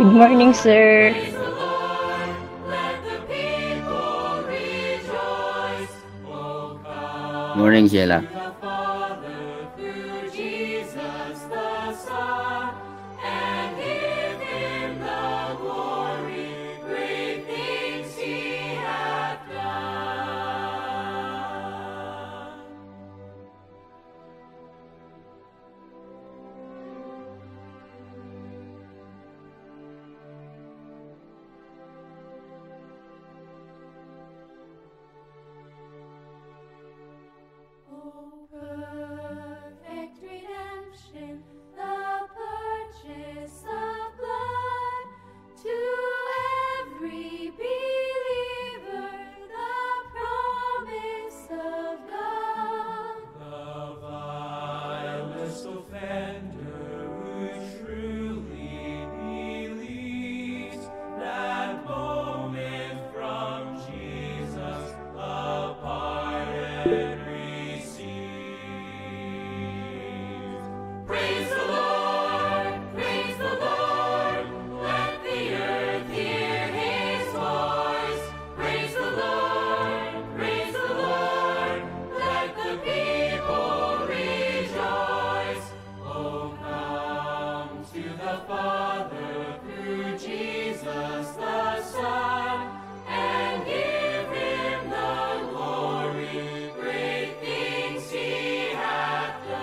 Good morning, sir. Morning, Sheila. Perfect redemption, the purchase of blood, to every believer, the promise of God. The vilest offender who truly believes that moment from Jesus a pardon receives. Praise the Lord, praise the Lord, let the earth hear his voice. Praise the Lord, let the people rejoice. Oh, come to the Father through Jesus the Son, and give him the glory, great things he hath done.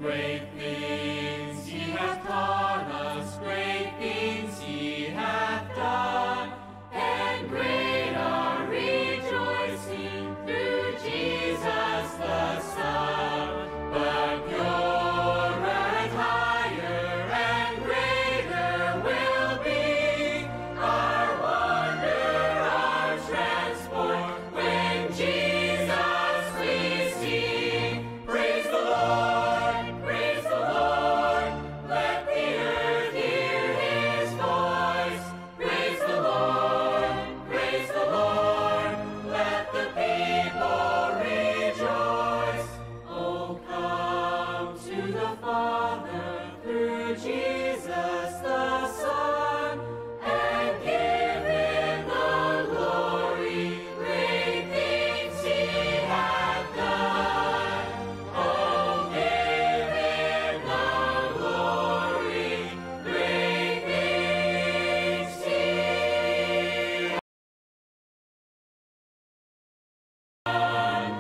Great things he hath taught us, great things he hath done, and great our rejoicing through Jesus the Son. But purer and higher and greater will be our wonder, our transport, when Jesus we see. Praise the Lord, let the earth hear his voice. Praise the Lord, let the people rejoice. Oh, come to the Father through Jesus the Son, and give him the glory, great things he hath done. Oh, give him the glory, great things he hath done.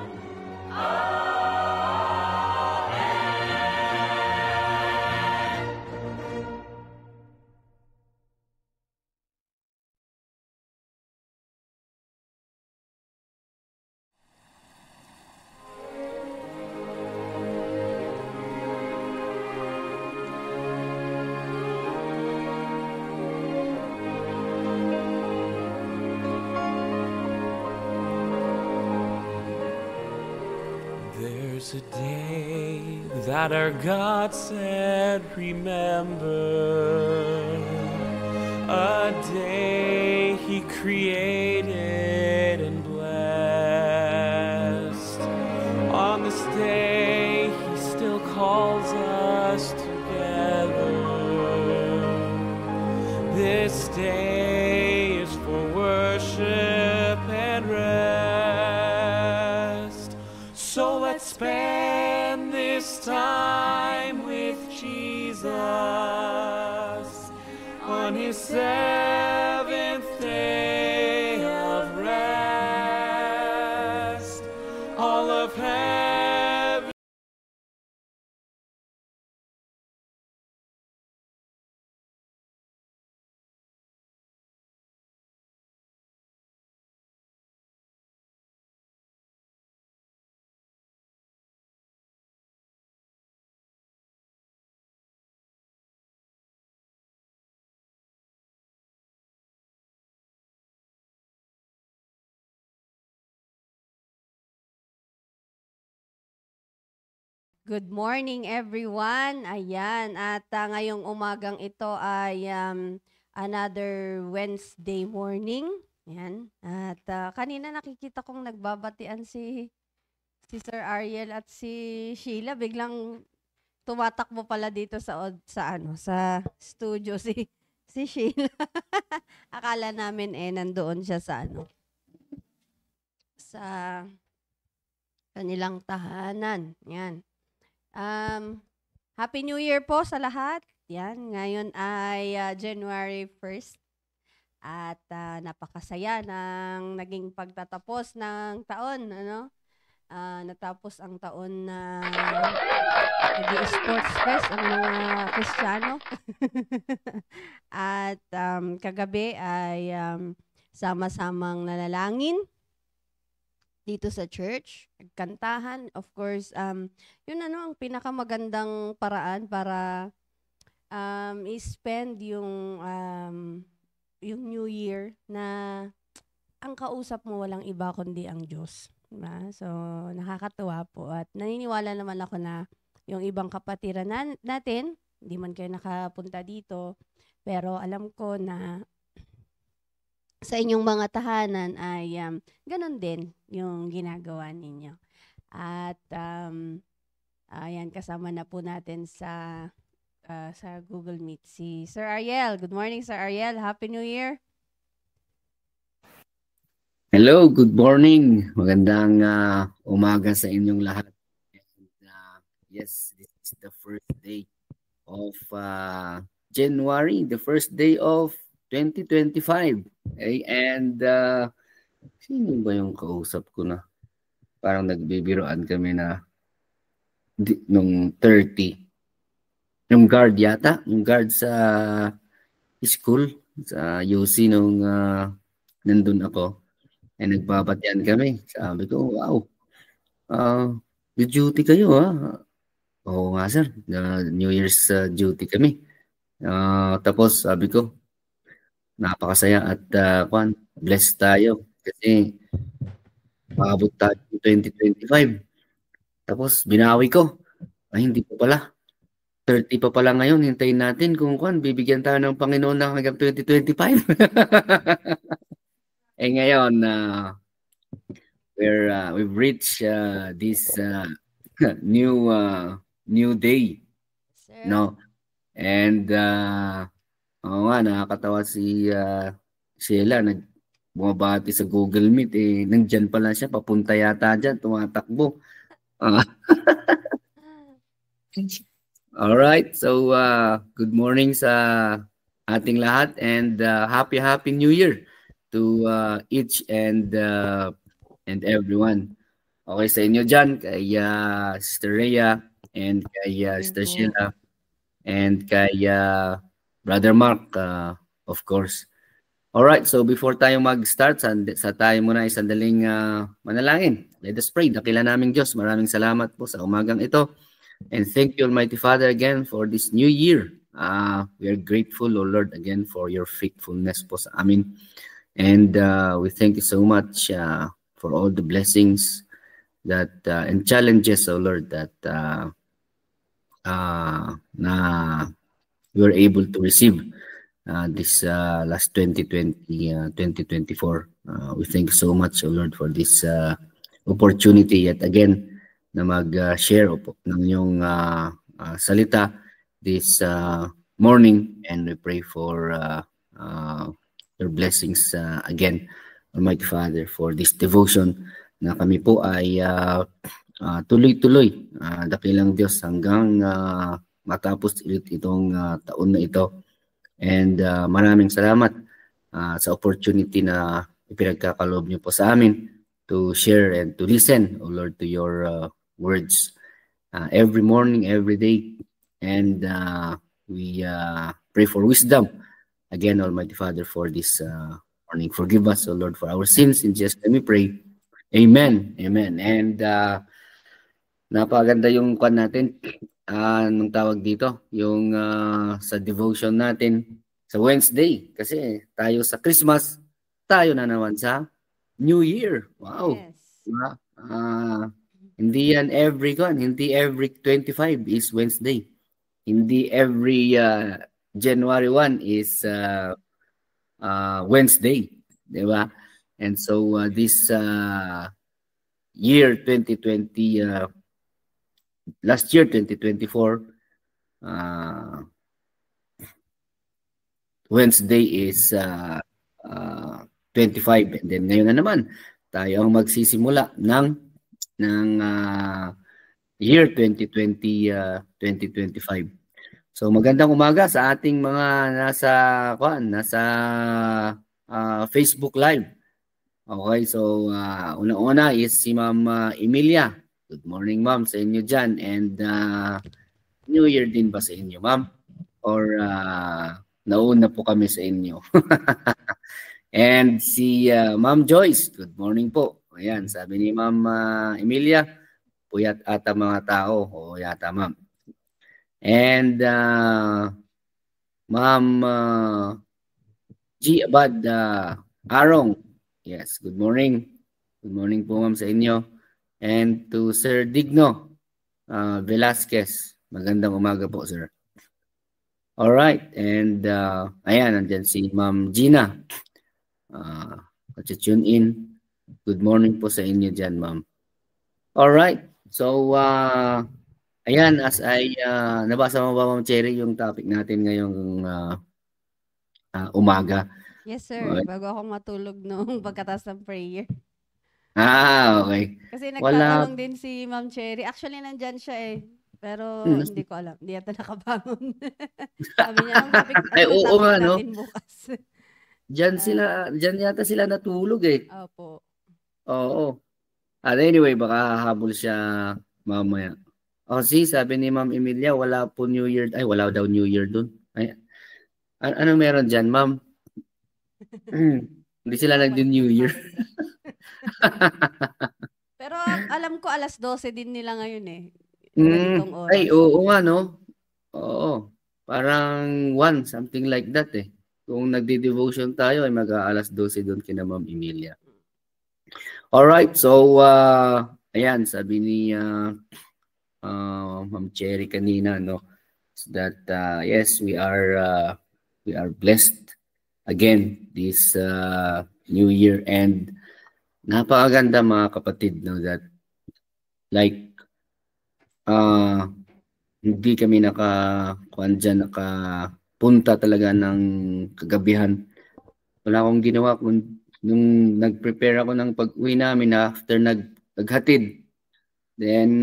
There's a day that our God said, remember, a day he created and blessed. On this day he still calls us together. This day is for worship and rest. So let's spend this time with Jesus on his seventh day of rest. All of heaven Good morning everyone. Ayan, at ngayong umagang ito ay another Wednesday morning. Ayan. At kanina nakikita kong nagbabatian si Sir Ariel at si Sheila. Biglang tumatakbo pala dito sa studio si Sheila. Akala namin nandoon siya sa sa kanilang tahanan. Yan. Happy New Year po sa lahat. Yan, ngayon ay January 1st at napakasaya ng naging pagtatapos ng taon, natapos ang taon na nag-i-sports fest ang mga Kristiyano. At kagabi ay sama-samang nanalangin dito sa church, kantahan. Of course, yun ang pinakamagandang paraan para i-spend yung New Year na ang kausap mo walang iba kundi ang Diyos. Diba? So, nakakatuwa po. At naniniwala naman ako na yung ibang kapatiran natin, hindi man kayo nakapunta dito, pero alam ko na sa inyong mga tahanan ay ganun din yung ginagawa ninyo. At ayan, kasama na po natin sa Google Meet si Sir Ariel. Good morning, Sir Ariel. Happy New Year. Hello, good morning. Magandang umaga sa inyong lahat. And, yes, this is the first day of January, the first day of 2025. Okay? And sino ba yung kausap ko na? Parang nagbibiroan kami na nung 30. Yung guard yata, yung guard sa school, sa UC nung nandun ako. Eh, nagpapatyan kami. Sabi ko, wow, duty kayo ha. Oo nga sir, New Year's duty kami. Tapos sabi ko, napakasaya at blessed tayo. Kasi maabot tayo 2025. Tapos binawi ko, ay hindi pa pala. 30 pa pala ngayon, hintayin natin kung bibigyan tayo ng Panginoon ng hanggang 2025. Eh ngayon, we've reached this new day, Sir. no? And oo nga, nakakatawa si Sheila, bumabati sa Google Meet, nandyan pala siya, papunta yata dyan, tumatakbo. All right, so good morning sa ating lahat and happy New Year to each and everyone. Okay sa inyo dyan, kay Sister Rhea and kay Sister Sheila and kay Brother Mark, of course. Alright, so before tayo mag-start, sa tayo muna ay sandaling manalangin. Let us pray. Dakila naming Diyos, maraming salamat po sa umagang ito. And thank you, Almighty Father, again for this new year. We are grateful, O Lord, again for your faithfulness po sa amin. And we thank you so much for all the blessings that and challenges, O Lord, that na we were able to receive this last 2024. We thank you so much, O Lord, for this opportunity yet again na mag-share ng iyong salita this morning, and we pray for your blessings again, Almighty Father, for this devotion na kami po ay tuloy-tuloy, dakilang Diyos, hanggang matapos ulit itong taon na ito. And maraming salamat sa opportunity na ipinagkakaloob niyo po sa amin to share and to listen, O Lord, to your words every morning, every day. And we pray for wisdom again, Almighty Father, for this morning. Forgive us, O Lord, for our sins. In Jesus' name we pray. Amen. Amen. And napaganda yung kwan natin, anong tawag dito, yung sa devotion natin sa Wednesday. Kasi tayo sa Christmas, tayo na naman sa New Year. Wow. Yes. Diba? Hindi yan hindi every 25 is Wednesday. Hindi every January 1 is Wednesday. Diba? And so this year 2020, last year 2024, Wednesday is 25. And then ngayon na naman, tayo ang magsisimula ng year 2025. So magandang umaga sa ating mga nasa Facebook Live. Okay, so una-una is si Ma'am Emilia. Good morning, Ma'am, sa inyo dyan. And New Year din ba sa inyo, Ma'am? Or nauna po kami sa inyo? And si Ma'am Joyce, good morning po. Ayan, sabi ni Ma'am Emilia, puyat ata mga tao. O yata, Ma'am. And Ma'am G. Abad Arong, yes, good morning. Good morning po, Ma'am, sa inyo. And to Sir Digno Velasquez, magandang umaga po, sir. Alright, and ayan, nandyan si Ma'am Gina. Tune in. Good morning po sa inyo dyan, Ma'am. Alright, so ayan, as I nabasa mo ba, Ma'am Cherry, yung topic natin ngayong umaga? Yes, sir. Okay. Bago ako matulog nung pagkatapos ng prayer. Okay. Kasi Wala. nagtatanong din si Ma'am Cherry. Actually, nandyan siya eh. Pero Hmm. hindi ko alam. Hindi yata nakabangon. Sabi niya, ang topic, Ay, ano oo topic nga, no? natin bukas? Diyan yata sila natulog eh. Opo. Oo. Anyway, baka habol siya mamaya. Si sabi ni Ma'am Emilia, wala po New Year. Ay, wala daw New Year dun. Ay, anong meron dyan, Ma'am? Hindi sila nag-New Year. Pero alam ko alas 12 din nila ngayon eh. Ganitong oras. Ay, oo nga, no? Oo. Parang 1, something like that eh. Kung nagdi-devotion tayo, ay mag-aalas 12 doon kina Ma'am Emilia. Alright, so ayan, sabi ni Ma'am Cherry kanina, no? That yes, we are blessed again this new year, and napakaganda mga kapatid, no, that like hindi kami nakapunta talaga ng kagabihan. Wala akong ginawa nung nag-prepare ako ng pag-uwi namin after naghatid. Then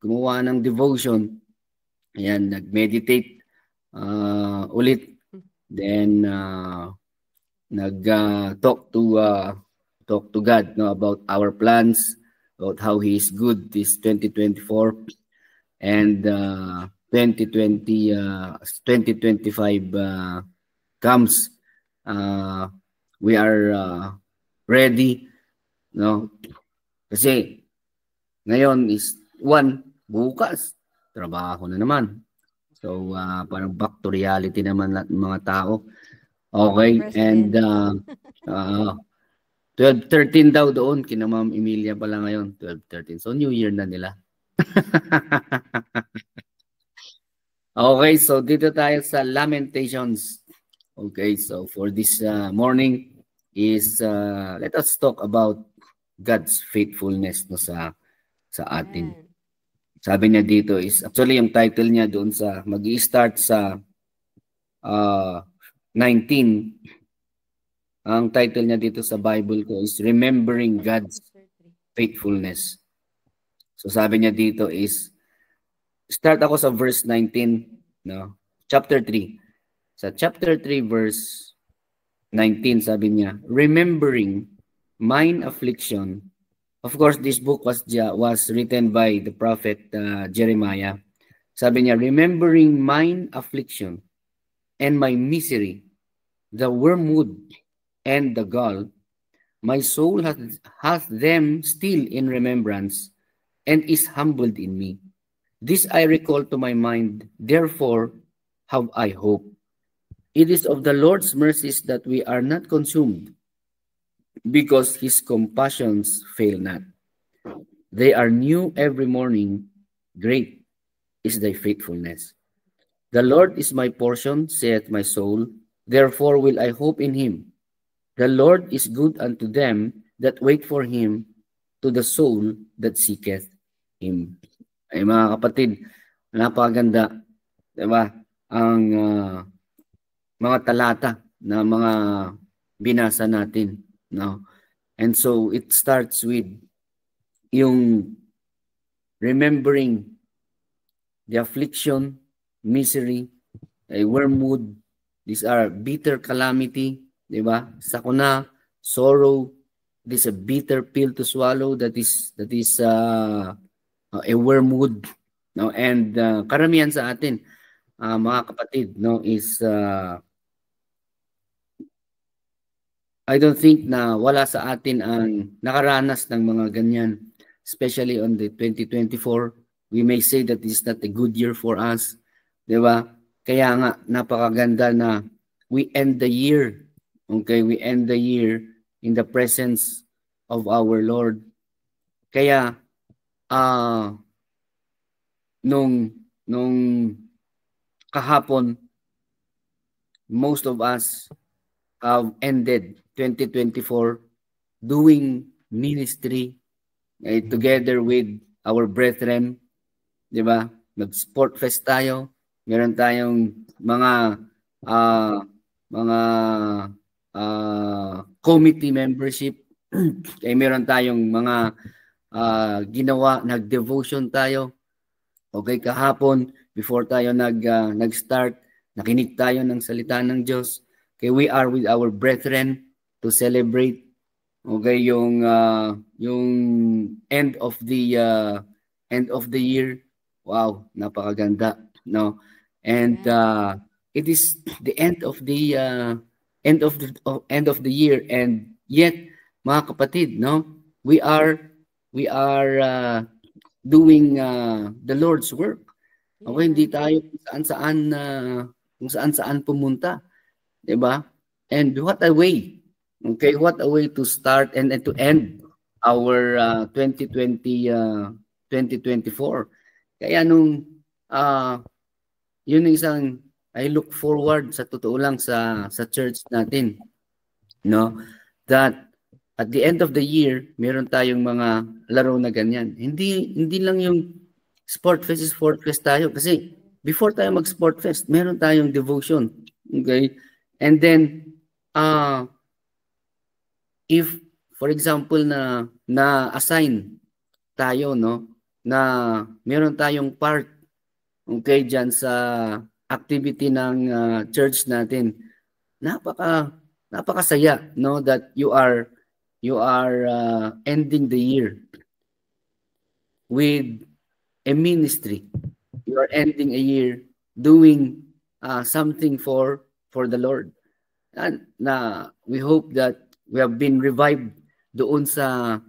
gumawa ng devotion. Ayan, nag-meditate ulit. Then nag-talk to God, no, about our plans, about how He is good this 2024, and 2025 comes. We are ready, no? Kasi ngayon is 1, bukas trabaho na naman. So parang back to reality naman lahat ng mga tao. Okay, and 12-13 daw doon kina Ma'am Emilia pala ngayon, 12-13. So New Year na nila. Okay, so dito tayo sa Lamentations. Okay, so for this morning is let us talk about God's faithfulness, no, sa atin. Sabi niya dito is, actually yung title niya doon sa mag-i-start sa 19. Ang title niya dito sa Bible ko is Remembering God's Faithfulness. So sabi niya dito is, start ako sa verse 19, no? Chapter 3. Sa chapter 3 verse 19 sabi niya, remembering mine affliction. Of course, this book was written by the prophet Jeremiah. Sabi niya, remembering mine affliction and my misery, the wormwood and the gall, my soul hath them still in remembrance and is humbled in me. This I recall to my mind, therefore have I hope. It is of the Lord's mercies that we are not consumed, because his compassions fail not. They are new every morning. Great is thy faithfulness. The Lord is my portion, saith my soul. Therefore will I hope in him. The Lord is good unto them that wait for him, to the soul that seeketh him. Ay mga kapatid, napakaganda, diba? Ang mga talata na mga binasa natin, no? And so it starts with yung remembering the affliction, misery, wormwood. These are bitter calamity, di ba? Sakuna, sorrow. This is a bitter pill to swallow. That is a wormwood, no? And karamihan sa atin, mga kapatid, no, is I don't think na wala sa atin ang nakaranas ng mga ganyan, especially on the 2024. We may say that this is not a good year for us, di ba? Kaya nga, napakaganda na we end the year, okay? We end the year in the presence of our Lord. Kaya, nung kahapon, most of us have ended 2024 doing ministry together with our brethren, di ba? Nag-sport fest tayo. Meron tayong mga committee membership. Meron tayong mga ginawa, nag-devotion tayo. Okay, kahapon, before tayo nag-start, nakinig tayo ng salita ng Diyos. Okay, we are with our brethren to celebrate, okay, yung end of the year. Wow, napakaganda, no? And it is the end of the year, and yet, mga kapatid, no, we are doing the Lord's work. Okay, hindi tayo kung saan pumunta, 'di ba? And what a way. Okay, what a way to start and to end our 2024. Kaya nung yun yung isang I look forward sa totoo lang sa church natin, no? That at the end of the year, meron tayong mga laro na ganyan. Hindi lang yung sport fest tayo kasi before tayo mag-sport fest, meron tayong devotion. Okay? And then if for example na assign tayo, no, na meron tayong part, okay, diyan sa activity ng church natin, napakasaya, no, that you are ending the year with a ministry. You are ending a year doing something for the Lord. And we hope that we have been revived doon sa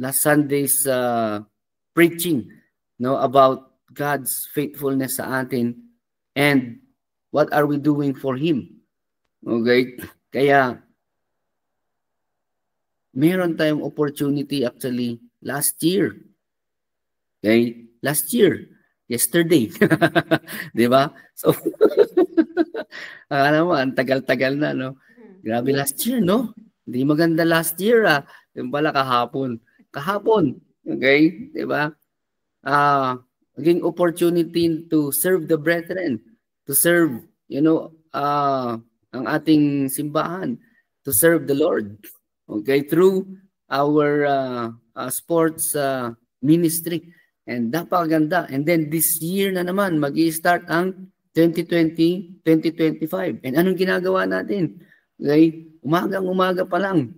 last Sunday's preaching, no, about God's faithfulness sa atin and what are we doing for Him. Okay? Kaya meron tayong opportunity actually last year. Okay? Last year. Yesterday. Di ba? So, akala mo, ang tagal-tagal na, no? Grabe last year, no? Hindi maganda last year, Yung pala kahapon. Kahapon. Okay? Di ba? Naging opportunity to serve the brethren. To serve, ang ating simbahan. To serve the Lord. Okay? Through our sports ministry. And napakaganda. And then this year na naman, mag-i-start ang 2020, 2025. And anong ginagawa natin? Okay? Umagang-umaga pa lang.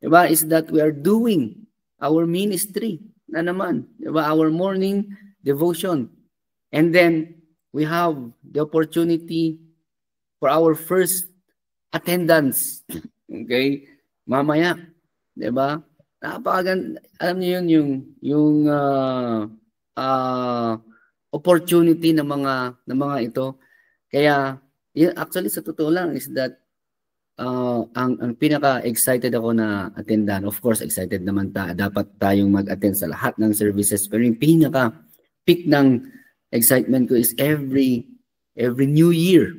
Diba? Is that we are doing our ministry na naman. Diba? Our morning devotion. And then, we have the opportunity for our first attendance. Okay? Mamaya. Diba? Napakaganda. Alam niyo yun, yung opportunity ng mga ito. Kaya actually sa totoo lang is that ang pinaka-excited ako na attendan. Of course, excited naman dapat tayong mag-attend sa lahat ng services. Pero yung pinaka-peak ng excitement ko is every new year.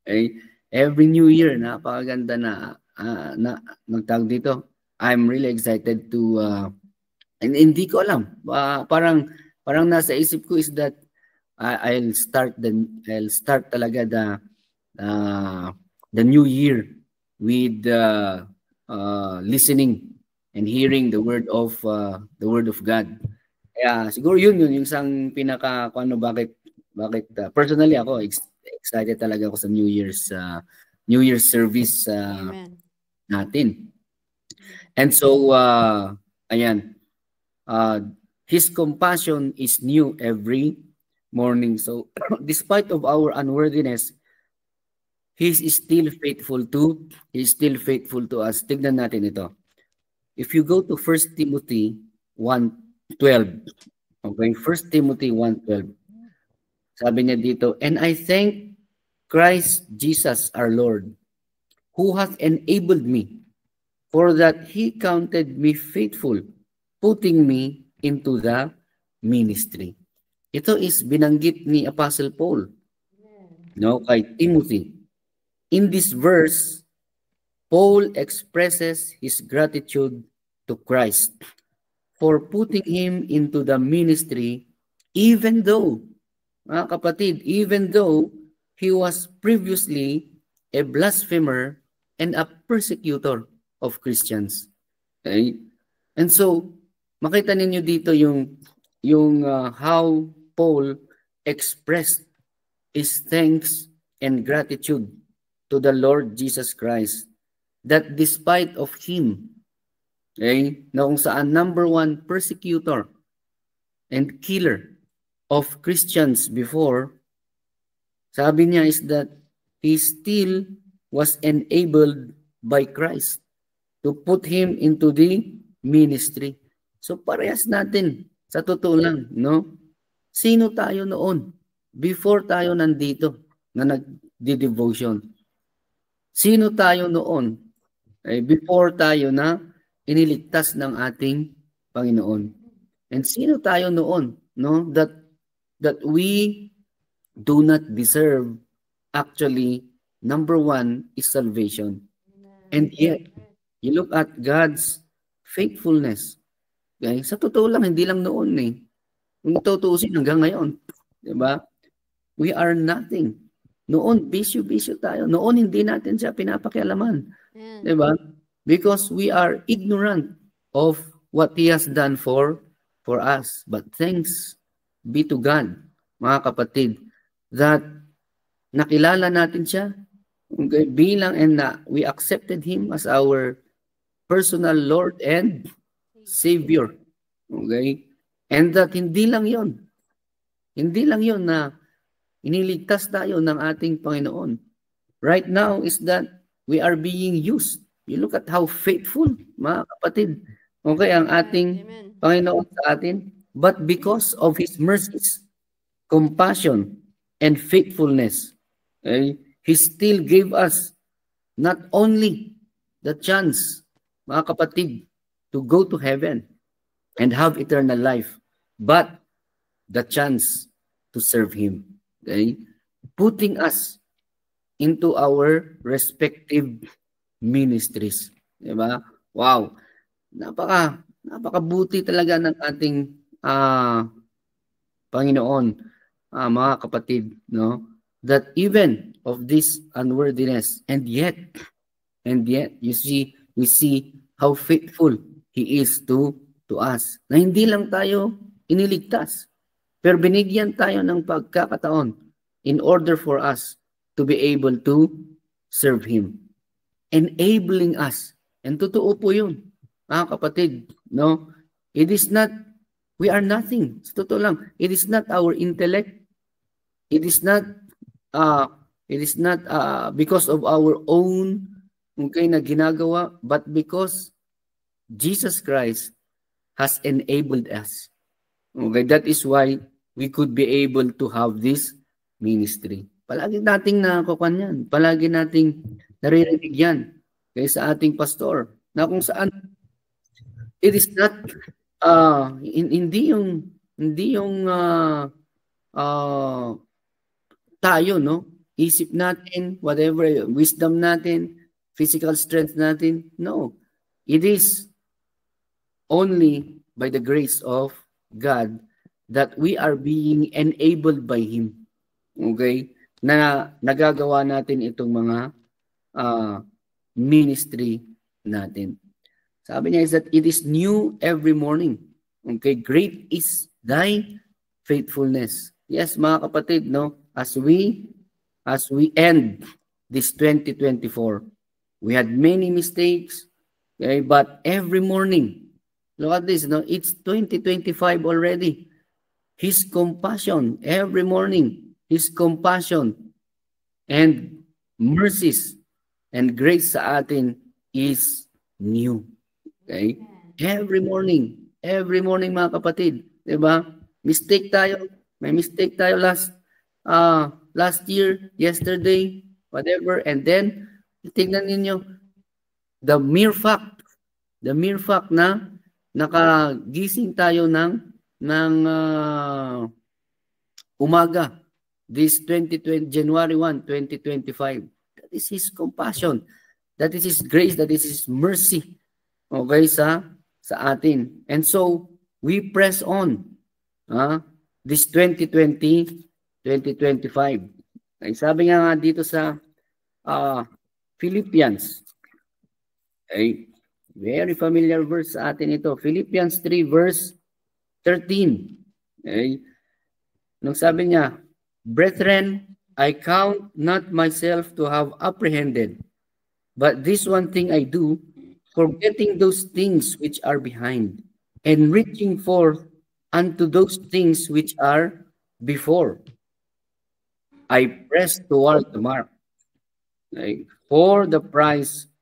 Okay? Every new year, napakaganda na magtawag dito. I'm really excited to and hindi ko alam. Parang nasa isip ko is that I'll start talaga the new year with listening and hearing the word of God. Kaya siguro yun yung isang pinaka kung ano bakit personally ako excited talaga ako sa New Year's service Amen. natin. And so ayan, his compassion is new every morning. So despite of our unworthiness, he is still faithful to us. Tignan natin ito. If you go to 1 Timothy 1:12, okay, 1 Timothy 1:12, sabi niya dito, and I thank Christ Jesus our Lord, who hath enabled me, for that he counted me faithful, putting me into the ministry. Ito is binanggit ni Apostle Paul, no, kay Timothy. In this verse, Paul expresses his gratitude to Christ for putting him into the ministry, even though, mga kapatid, even though he was previously a blasphemer and a persecutor of Christians. Okay? And so, makita ninyo dito yung how Paul expressed his thanks and gratitude to the Lord Jesus Christ, that despite of him, okay, na kung saan number one persecutor and killer of Christians before, sabi niya is that he still was enabled by Christ to put him into the ministry. So parehas natin, sa totoo lang, no? Sino tayo noon? Before tayo nandito na nagdi-devotion. Sino tayo noon? Before tayo na iniligtas ng ating Panginoon. And sino tayo noon, no? That we do not deserve. Actually, number one is salvation. And yet, you look at God's faithfulness. Okay? Sa totoo lang, hindi lang noon eh. Kung tutuusin hanggang ngayon. Diba? We are nothing. Noon, bisyo-bisyo tayo. Noon, hindi natin siya pinapakialaman. Amen. Diba? Because we are ignorant of what He has done for us. But thanks be to God, mga kapatid, that nakilala natin siya, okay, bilang and na we accepted Him as our personal Lord and Savior. Okay? And that hindi lang yon na iniligtas tayo ng ating Panginoon. Right now is that we are being used. You look at how faithful, mga kapatid, okay, ang ating Amen. Panginoon sa atin. But because of His mercies, compassion, and faithfulness, okay, He still gave us not only the chance, mga kapatid, to go to heaven and have eternal life, but the chance to serve Him. Okay? Putting us into our respective ministries. Diba? Wow. Napakabuti talaga ng ating Panginoon, mga kapatid, no? That even of this unworthiness, and yet we see how faithful He is to us. Na hindi lang tayo iniligtas, pero binigyan tayo ng pagkakataon in order for us to be able to serve Him. Enabling us. And totoo po yun, mga kapatid, no? It is not, we are nothing. Totoo lang. It is not our intellect. It is not because of our own na ginagawa, but because Jesus Christ has enabled us. Okay, that is why we could be able to have this ministry. Palagi nating nakukuhan yan. Palagi nating naririnig yan. Okay, sa ating pastor. Na kung saan, it is not, hindi yung tayo, no? Isip natin, whatever, wisdom natin, physical strength natin. No. It is only by the grace of God that we are being enabled by Him. Okay? Na nagagawa natin itong mga ministry natin. Sabi niya is that it is new every morning. Okay, great is thy faithfulness. Yes, mga kapatid, no? As we end this 2024, we had many mistakes, okay, but every morning, look at this, no? It's 2025 already. His compassion every morning, His compassion and mercies and grace sa atin is new. Okay? Every morning mga kapatid, 'di ba? Mistake tayo. May mistake tayo last year, yesterday, whatever, and then tingnan ninyo the mere fact na nakagising tayo ng umaga this 2020 January 1, 2025. That is His compassion. That is His grace, that is His mercy. Okay, sa atin. And so, we press on this 2020, 2025. Ay, sabi nga dito sa Philippians, ay, very familiar verse sa atin ito. Philippians 3 verse 13. Okay. Nung sabi niya, Brethren, I count not myself to have apprehended, but this one thing I do, forgetting those things which are behind, and reaching forth unto those things which are before. I press toward the mark, okay, for the prize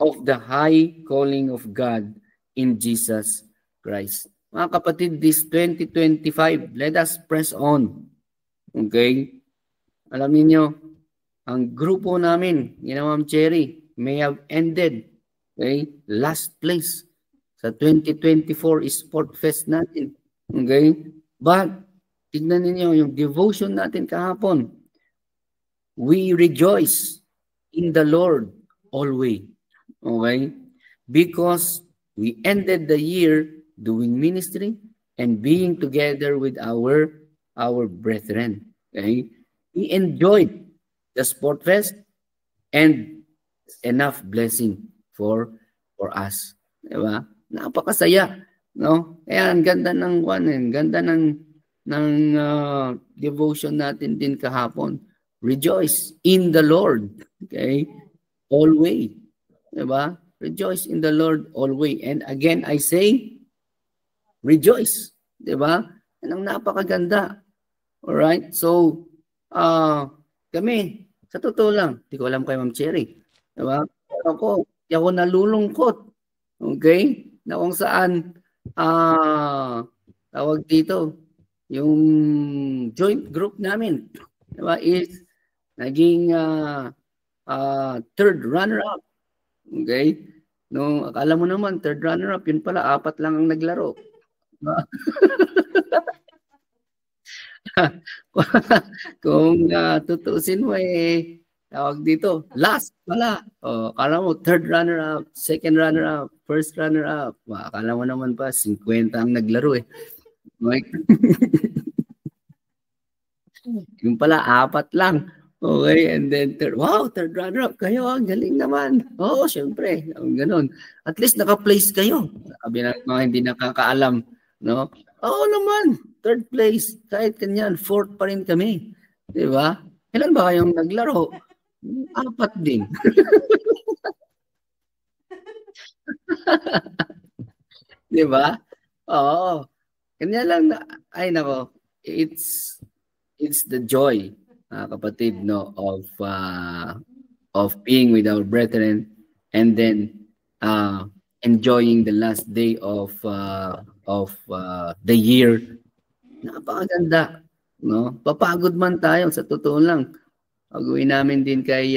of the high calling of God in Jesus Christ. Mga kapatid, this 2025, let us press on. Okay? Alam niyo, ang grupo namin, Ma'am Cherry, may have ended, okay, last place sa 2024 Sport Fest natin. Okay? But, tignan niyo yung devotion natin kahapon. We rejoice in the Lord always. Okay? Because we ended the year doing ministry and being together with our brethren. Okay? We enjoyed the Sport Fest and enough blessing for us. Diba? Napakasaya, no? Kaya ang ganda ng ganda ng devotion natin din kahapon. Rejoice in the Lord. Okay? Always. Diba? Rejoice in the Lord always. And again, I say, rejoice. Diba? Yan ang napakaganda. Alright? So, kami, sa totoo lang, di ko alam kay Ma'am Cherry. Diba? Di ako nalulungkot. Okay? Na kung saan, tawag dito, yung joint group namin, diba, is naging third runner-up. Okay? No, akala mo naman, third runner-up, yun pala, 4 lang ang naglaro. Kung tutusin mo tawag dito, last pala. Akala mo, third runner-up, second runner-up, first runner-up. Akala mo naman pa, 50 ang naglaro Okay? Yung pala, 4 lang. Okay, and then third runner-up kayo, ang galing naman. Oo, syempre, ganun. At least naka-place kayo. Sabi na mga hindi nakakaalam, no? Oo naman, third place. Kahit kanyan, fourth pa rin kami. Di ba? Ilan ba kayong naglaro? 4 din. Di ba? Oo. Kanya lang ay nako, it's the joy, kapatid, no, of being with our brethren and then enjoying the last day of the year. Napakaganda, no? Papagod man tayo, sa totoo lang. Pag-uwi namin din kay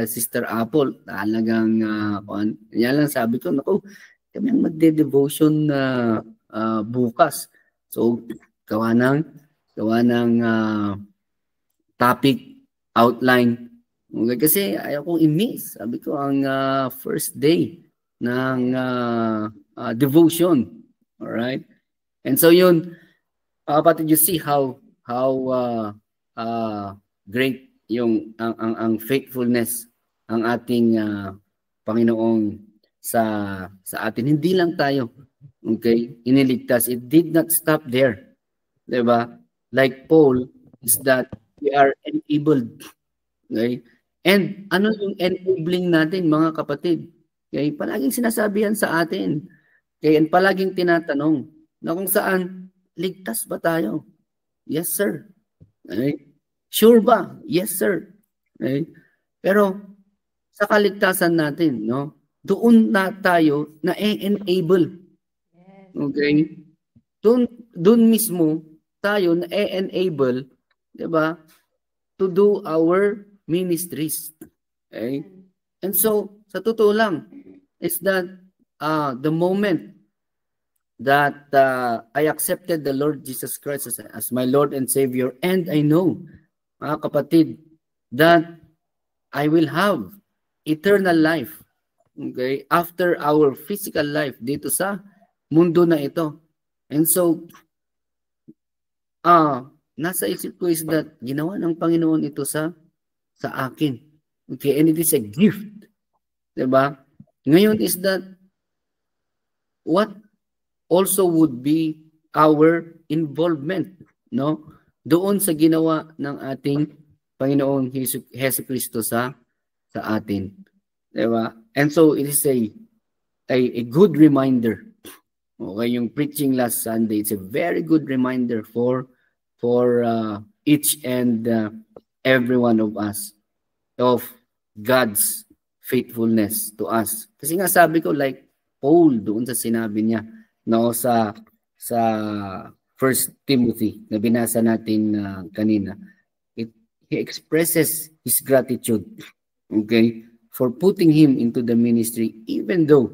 Sister Apple, talagang yan lang sabi ko, naku, kami ang magde-devotion bukas. So, gawa ng topic outline. Okay, kasi ayaw kong i-miss. Sabi ko, ang first day ng devotion. Alright? And so yun, kapatid, you see how great yung ang faithfulness ang ating Panginoong sa atin. Hindi lang tayo, okay, iniligtas. It did not stop there. Diba? Like Paul, is that we are enabled. Okay? And ano yung enabling natin, mga kapatid? Okay? Palaging sinasabihan sa atin. Okay? And palaging tinatanong na kung saan, ligtas ba tayo? Yes, sir. Okay? Sure ba? Yes, sir. Okay? Pero sa kaligtasan natin, no? Doon na tayo na enable. Okay? Doon mismo tayo na enable, 'di ba? To do our ministries. Okay? And so, sa totoo lang, is that the moment that I accepted the Lord Jesus Christ as my Lord and Savior, and I know, mga kapatid, that I will have eternal life, okay, after our physical life dito sa mundo na ito. And so, nasa isip ko is that ginawa ng Panginoon ito sa akin. Okay, and it is a gift. Diba? Ngayon is that what also would be our involvement, no? Doon sa ginawa ng ating Panginoong Hesus Kristo sa atin. Diba? And so it is a good reminder. Okay, yung preaching last Sunday, it's a very good reminder for each and every one of us of God's faithfulness to us. Kasi nga sabi ko, like Paul doon sa sinabi niya, no, sa 1 Timothy na binasa natin kanina, he expresses his gratitude, okay, for putting him into the ministry even though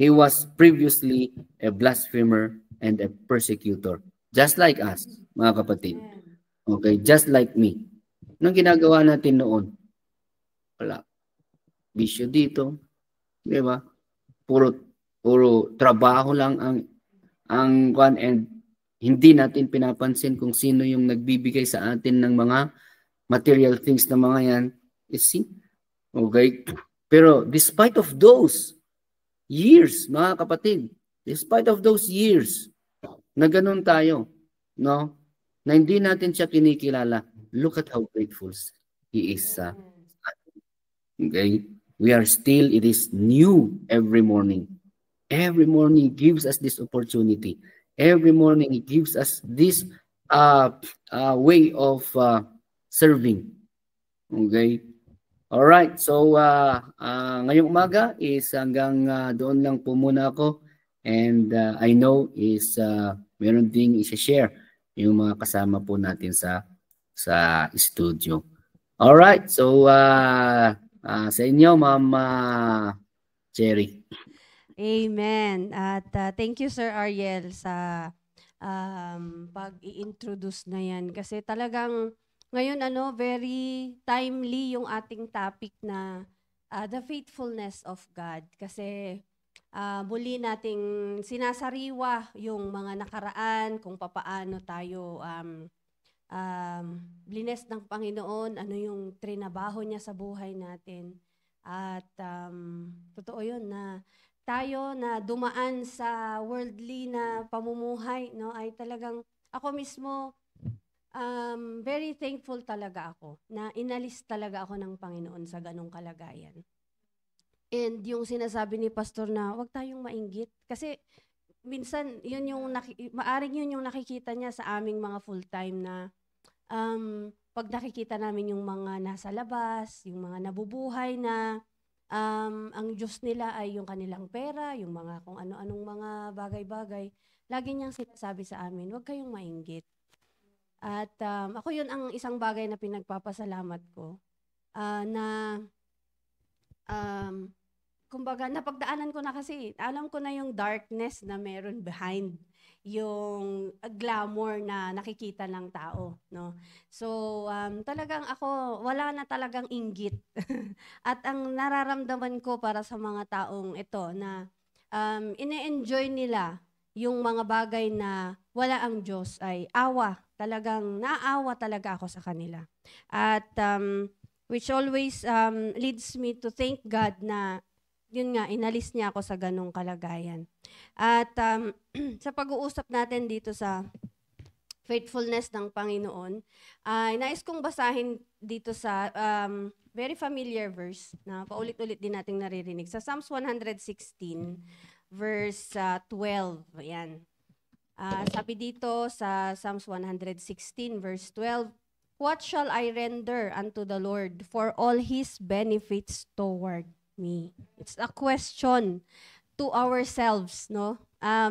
he was previously a blasphemer and a persecutor. Just like us, mga kapatid. Okay, just like me. Anong ginagawa natin noon? Wala. Bisyo dito. Di ba? Puro trabaho lang ang kwan, and hindi natin pinapansin kung sino yung nagbibigay sa atin ng mga material things na mga yan. You see? Okay? Pero despite of those years, mga kapatid, despite of those years na ganun tayo, no? Na hindi natin siya kinikilala, look at how grateful he is. Okay? We are still, it is new every morning. Every morning gives us this opportunity. Every morning it gives us this way of serving. Okay? All right. So ngayong umaga is hanggang doon lang po muna ako, and I know is meron ding i-share yung mga kasama po natin sa studio. All right. So sa inyo, Ma'am Cherry. Amen. At thank you, Sir Ariel, sa pag-i-introduce na yan. Kasi talagang ngayon, very timely yung ating topic na the faithfulness of God. Kasi muli nating sinasariwa yung mga nakaraan, kung papaano tayo blines ng Panginoon, ano yung trinabaho niya sa buhay natin. At totoo yun na tayo na dumaan sa worldly na pamumuhay, no, ay talagang ako mismo very thankful talaga ako na inalis talaga ako ng Panginoon sa ganong kalagayan. And yung sinasabi ni Pastor na wag tayong mainggit kasi minsan yun yung maaring yun yung nakikita niya sa aming mga full-time na pag nakikita namin yung mga nasa labas, yung mga nabubuhay na ang Diyos nila ay yung kanilang pera, yung mga kung ano-anong mga bagay-bagay, lagi niyang sinasabi sa amin, huwag kayong mainggit. At ako yun ang isang bagay na pinagpapasalamat ko na kumbaga napagdaanan ko na kasi alam ko na yung darkness na meron behind yung glamour na nakikita ng tao, no? So talagang ako wala na talagang inggit. At ang nararamdaman ko para sa mga taong ito na ine-enjoy nila yung mga bagay na wala ang Diyos ay awa. Talagang naawa talaga ako sa kanila. At which always leads me to thank God na yun nga, inalis niya ako sa ganong kalagayan. At sa pag-uusap natin dito sa faithfulness ng Panginoon, nais kong basahin dito sa very familiar verse na paulit-ulit din nating naririnig. Sa Psalms 116, verse 12. Ayan. Sabi dito sa Psalms 116, verse 12, "What shall I render unto the Lord for all His benefits toward me?" It's a question to ourselves, no?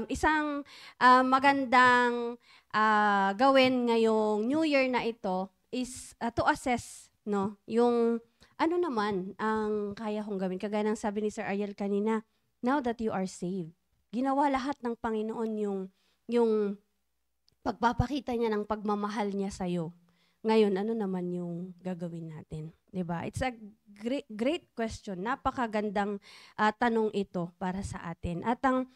Isang magandang gawin ngayong New Year na ito is to assess, no? Yung ano naman ang kaya kong gawin. Kagaya ng sabi ni Sir Ariel kanina, now that you are saved, ginawa lahat ng Panginoon yung pagpapakita niya ng pagmamahal niya sa'yo. Ngayon, ano naman yung gagawin natin? 'Di ba? It's a great question. Napakagandang tanong ito para sa atin. At ang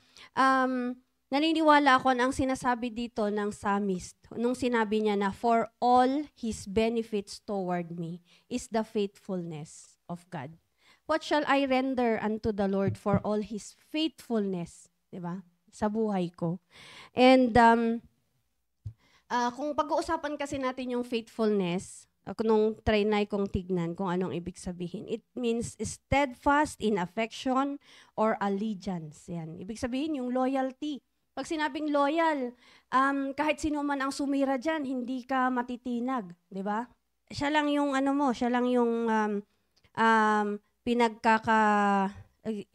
naniniwala ako na ang sinasabi dito ng psalmist, nung sinabi niya na for all His benefits toward me is the faithfulness of God. What shall I render unto the Lord for all His faithfulness? 'Di ba? Sa buhay ko. And kung pag-uusapan kasi natin yung faithfulness, nung trinay kong tignan kung anong ibig sabihin, it means steadfast in affection or allegiance. Yan. Ibig sabihin yung loyalty. Pag sinabing loyal, kahit sino man ang sumira dyan, hindi ka matitinag. Di ba? Siya lang yung siya lang yung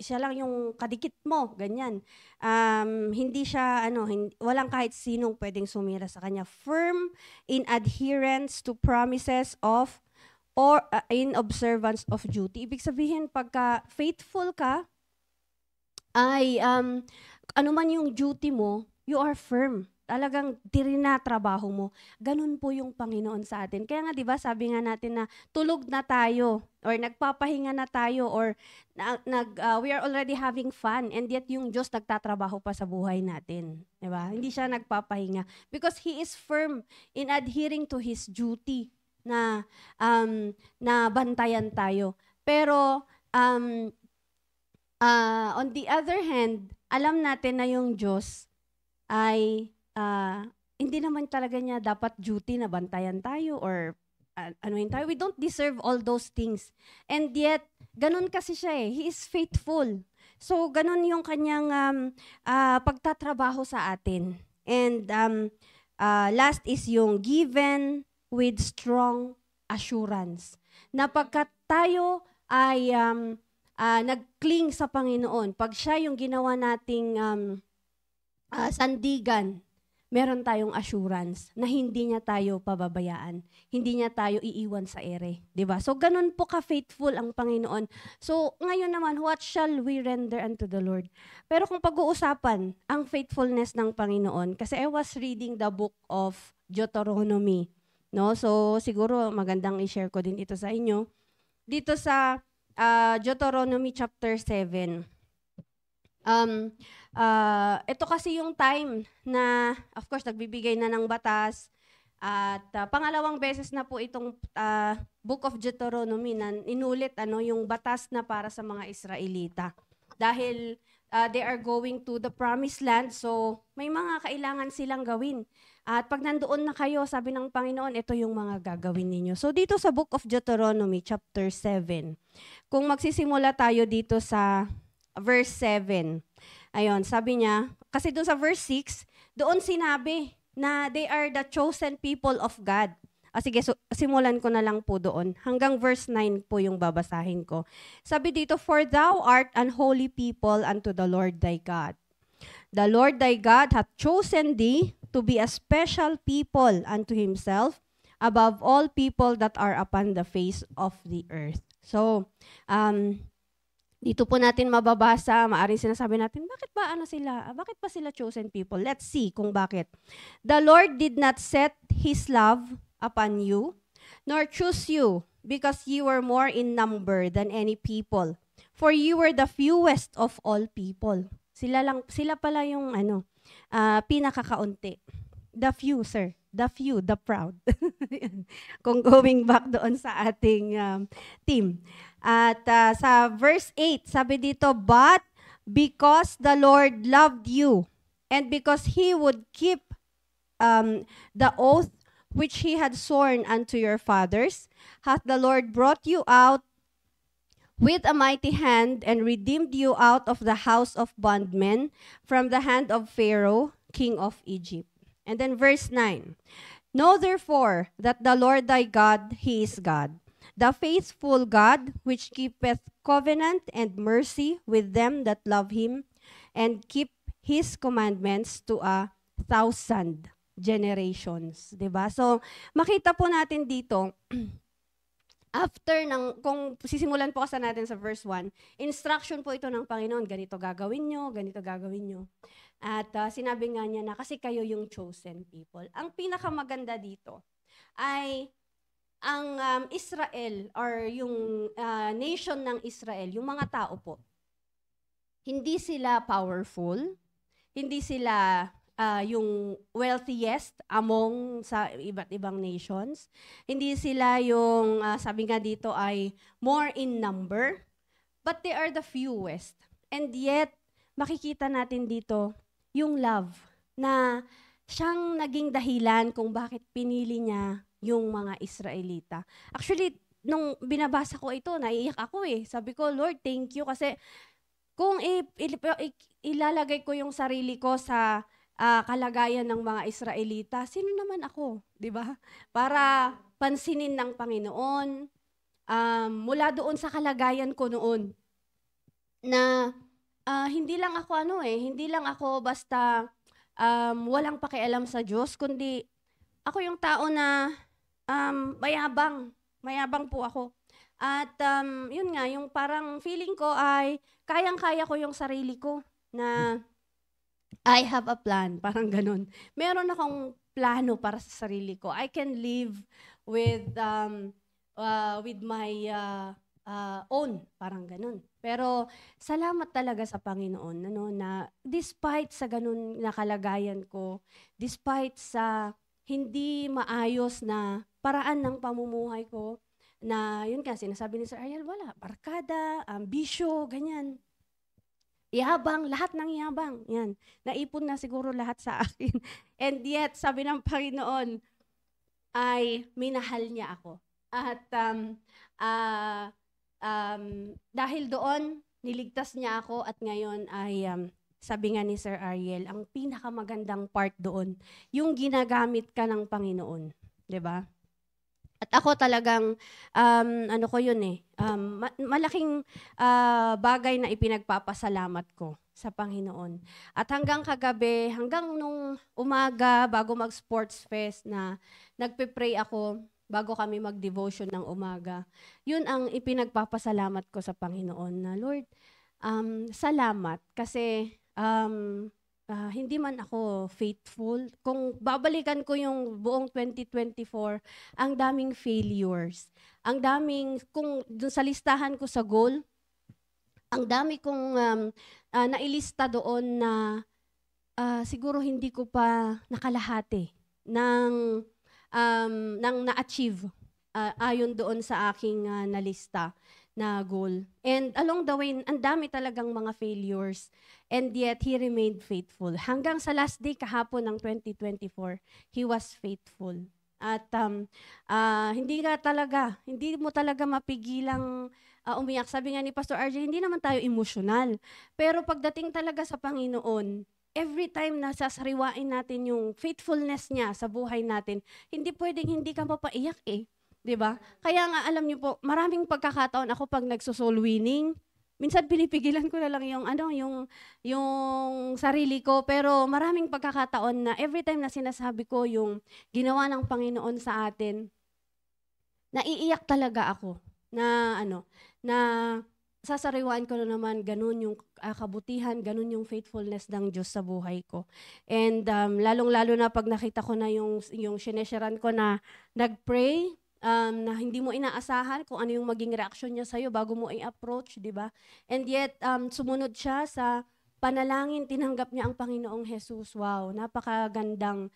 siya lang yung kadikit mo, ganyan. Hindi siya, walang kahit sinong pwedeng sumira sa kanya. Firm in adherence to promises of or in observance of duty. Ibig sabihin, pagka faithful ka, ay ano man yung duty mo, you are firm. Talagang trabaho mo. Ganun po yung Panginoon sa atin. Kaya nga 'di ba, sabi nga natin na tulog na tayo or nagpapahinga na tayo or we are already having fun and yet yung Diyos nagtatrabaho pa sa buhay natin, 'di ba? Hindi siya nagpapahinga because He is firm in adhering to His duty na bantayan tayo. Pero on the other hand, alam natin na yung Diyos ay hindi naman talaga niya dapat duty na bantayan tayo or anuhin tayo. We don't deserve all those things. And yet, ganun kasi siya eh. He is faithful. So, ganun yung kanyang pagtatrabaho sa atin. And last is yung given with strong assurance. Na pagkat tayo ay nag-cling sa Panginoon, pag siya yung ginawa nating sandigan, meron tayong assurance na hindi niya tayo pababayaan. Hindi niya tayo iiwan sa ere. Diba? So, ganun po ka-faithful ang Panginoon. So, ngayon naman, what shall we render unto the Lord? Pero kung pag-uusapan ang faithfulness ng Panginoon, kasi I was reading the book of Deuteronomy. No? So, siguro magandang i-share ko din ito sa inyo. Dito sa Deuteronomy chapter 7. Ito kasi yung time na, of course, nagbibigay na ng batas. At pangalawang beses na po itong Book of Deuteronomy na inulit yung batas na para sa mga Israelita. Dahil they are going to the promised land, so may mga kailangan silang gawin. At pag nandoon na kayo, sabi ng Panginoon, ito yung mga gagawin ninyo. So dito sa Book of Deuteronomy, chapter 7, kung magsisimula tayo dito sa verse 7, ayun, sabi niya, kasi doon sa verse 6, doon sinabi na they are the chosen people of God. Sige, so, simulan ko na lang po doon. Hanggang verse 9 po yung babasahin ko. Sabi dito, "For thou art an holy people unto the Lord thy God. The Lord thy God hath chosen thee to be a special people unto himself above all people that are upon the face of the earth." So, dito po natin mababasa, maaaring sinasabi natin, bakit ba sila chosen people? Let's see kung bakit. "The Lord did not set His love upon you, nor choose you, because you were more in number than any people. For you were the fewest of all people." Sila pala yung pinakakaunti. The few, sir. The few, the proud. Kung going back doon sa ating team. At sa verse 8, sabi dito, but because the Lord loved you, and because He would keep the oath which He had sworn unto your fathers, hath the Lord brought you out with a mighty hand, and redeemed you out of the house of bondmen, from the hand of Pharaoh, king of Egypt. And then verse 9, know therefore that the Lord thy God, He is God, the faithful God, which keepeth covenant and mercy with them that love Him, and keep His commandments to 1,000 generations. Diba? So, makita po natin dito, after kung sisimulan po kasi natin sa verse 1, instruction po ito ng Panginoon, ganito gagawin nyo, ganito gagawin nyo. At sinabi nga niya na kasi kayo yung chosen people. Ang pinakamaganda dito ay ang Israel or yung nation ng Israel, yung mga tao po, hindi sila powerful, hindi sila yung wealthiest among sa iba't ibang nations. Hindi sila yung, sabi nga dito ay more in number, but they are the fewest. And yet, makikita natin dito yung love na siyang naging dahilan kung bakit pinili niya yung mga Israelita. Actually, nung binabasa ko ito, naiiyak ako eh. Sabi ko, Lord, thank you kasi kung ilalagay ko yung sarili ko sa kalagayan ng mga Israelita, sino naman ako, di ba? Para pansinin ng Panginoon, mula doon sa kalagayan ko noon, na hindi lang ako hindi lang ako basta walang pakialam sa Diyos, kundi ako yung tao na mayabang po ako. At yun nga, yung parang feeling ko ay kayang-kaya ko yung sarili ko na I have a plan, parang ganun. Meron akong plano para sa sarili ko. I can live with my own, parang ganun. Pero salamat talaga sa Panginoon na despite sa ganun na kalagayan ko, despite sa hindi maayos na paraan ng pamumuhay ko, na yun kasi sinasabi ni Sir Ariel, wala, barkada, ambisyo, ganyan. Yabang, lahat ng yabang. Yan. Naipon na siguro lahat sa akin. And yet, sabi ng Panginoon, ay minahal niya ako. At dahil doon, niligtas niya ako at ngayon ay, sabi nga ni Sir Ariel, ang pinakamagandang part doon, yung ginagamit ka ng Panginoon. 'Di ba? At ako talagang, malaking bagay na ipinagpapasalamat ko sa Panginoon. At hanggang kagabi, hanggang nung umaga, bago mag-sports fest na nagpe-pray ako, bago kami mag-devotion ng umaga, yun ang ipinagpapasalamat ko sa Panginoon na, Lord, salamat kasi hindi man ako faithful. Kung babalikan ko yung buong 2024, ang daming failures. Ang daming, kung dun sa listahan ko sa goal, ang dami kong nailista doon na siguro hindi ko pa nakalahati ng na-achieve ayon doon sa aking nalista na goal. And along the way, ang dami talagang mga failures. And yet, He remained faithful. Hanggang sa last day kahapon ng 2024, He was faithful. At hindi mo talaga mapigilang umiyak. Sabi nga ni Pastor RJ, hindi naman tayo emotional. Pero pagdating talaga sa Panginoon, every time na sasariwain natin yung faithfulness niya sa buhay natin, hindi pwedeng hindi ka mapaiyak eh. 'Di ba? Kaya nga alam niyo po, maraming pagkakataon ako pag nagso-soul winning, minsan pinipigilan ko na lang yung sarili ko, pero maraming pagkakataon na every time na sinasabi ko yung ginawa ng Panginoon sa atin, naiiyak talaga ako na sasariwain ko na naman ganun yung kabutihan, ganun yung faithfulness ng Diyos sa buhay ko. And lalong-lalo na pag nakita ko na yung sinesharan ko na nag-pray, na hindi mo inaasahan kung ano yung maging reaction niya sa'yo bago mo i-approach, di ba? And yet, sumunod siya sa panalangin, tinanggap niya ang Panginoong Jesus. Wow, napakagandang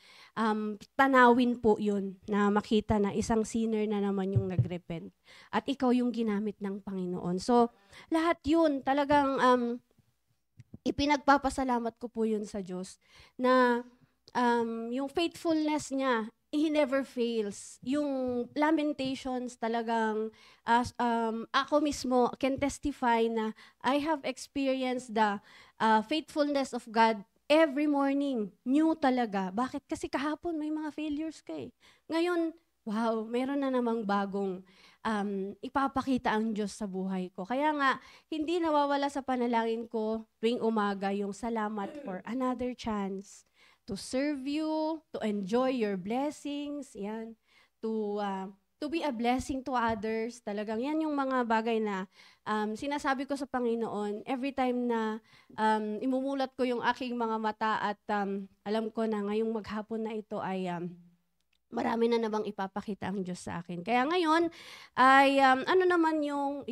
tanawin po yun na makita na isang sinner na naman yung nagrepent. At ikaw yung ginamit ng Panginoon. So, lahat yun talagang ipinagpapasalamat ko po yun sa Diyos na yung faithfulness niya, He never fails. Yung Lamentations talagang ako mismo can testify na I have experienced the faithfulness of God every morning. New talaga. Bakit? Kasi kahapon may mga failures ka eh. Ngayon, wow, meron na namang bagong ipapakita ang Diyos sa buhay ko. Kaya nga, hindi nawawala sa panalangin ko tuwing umaga yung salamat for another chance to serve you, to enjoy your blessings, yan, to be a blessing to others. Talagang yan yung mga bagay na sinasabi ko sa Panginoon every time na imumulat ko yung aking mga mata at alam ko na ngayong maghapon na ito ay marami na namang ipapakita ang Diyos sa akin. Kaya ngayon ay ano naman yung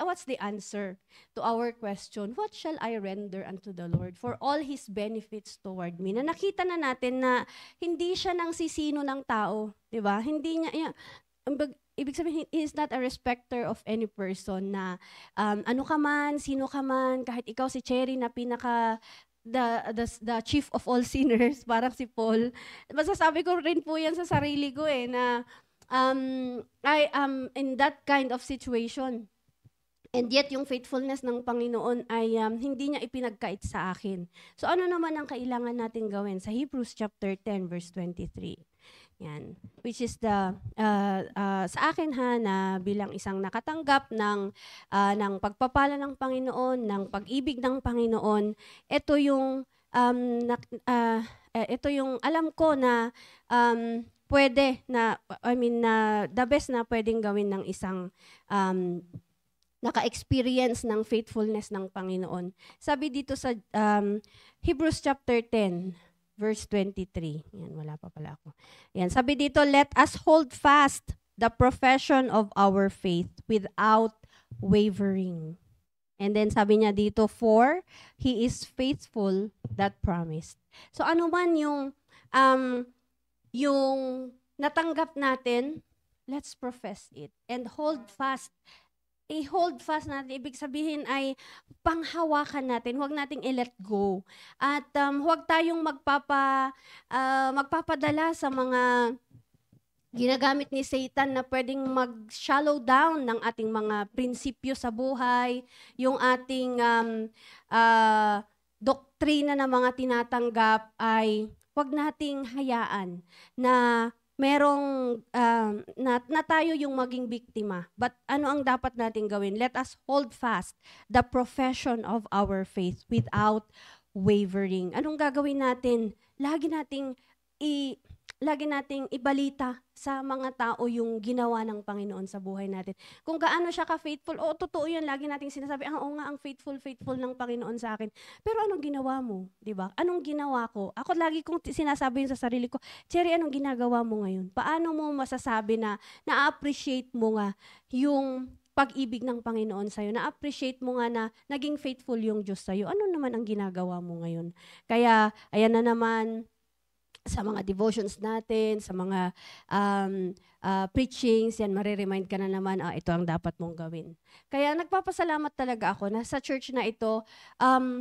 what's the answer to our question? What shall I render unto the Lord for all His benefits toward me? Na nakita na natin na hindi siya nang sisino ng tao, 'di ba? Hindi niya ibig sabihin, He is not a respecter of any person na ano ka man, sino ka man, kahit ikaw si Cherry na pinaka the chief of all sinners, parang si Paul. Masasabi ko rin po yan sa sarili ko na I am in that kind of situation. And yet, yung faithfulness ng Panginoon ay hindi niya ipinagkait sa akin. So ano naman ang kailangan natin gawin? Sa Hebrews chapter 10, verse 23. Yan. Which is sa akin na bilang isang nakatanggap ng pagpapala ng Panginoon, ng pag-ibig ng Panginoon, ito yung alam ko na pwede na, the best na pwedeng gawin ng isang naka-experience ng faithfulness ng Panginoon. Sabi dito sa Hebrews chapter 10, verse 23. Yan, wala pa pala ako. Yan, sabi dito, let us hold fast the profession of our faith without wavering. And then sabi niya dito, for He is faithful that promised. So ano man yung natanggap natin, let's profess it and hold fast. I-hold fast natin, ibig sabihin ay panghawakan natin, huwag nating i-let go. At huwag tayong magpapadala sa mga ginagamit ni Satan na pwedeng mag-shallow down ng ating mga prinsipyo sa buhay, yung ating doktrina na mga tinatanggap ay huwag nating hayaan na merong na tayo yung maging biktima. But ano ang dapat natin gawin? Let us hold fast the profession of our faith without wavering. Anong gagawin natin? Lagi nating ibalita sa mga tao yung ginawa ng Panginoon sa buhay natin. Kung gaano siya ka-faithful, totoo yun, lagi nating sinasabi, oo nga, ang faithful ng Panginoon sa akin. Pero anong ginawa mo? Diba? Anong ginawa ko? Ako lagi kong sinasabi yun sa sarili ko, Cherry, anong ginagawa mo ngayon? Paano mo masasabi na na-appreciate mo nga yung pag-ibig ng Panginoon sa'yo? Na-appreciate mo nga na naging faithful yung Diyos sa'yo? Ano naman ang ginagawa mo ngayon? Kaya, ayan na naman, sa mga devotions natin, sa mga preachings, yan, mariremind ka na naman, ito ang dapat mong gawin. Kaya nagpapasalamat talaga ako na sa church na ito,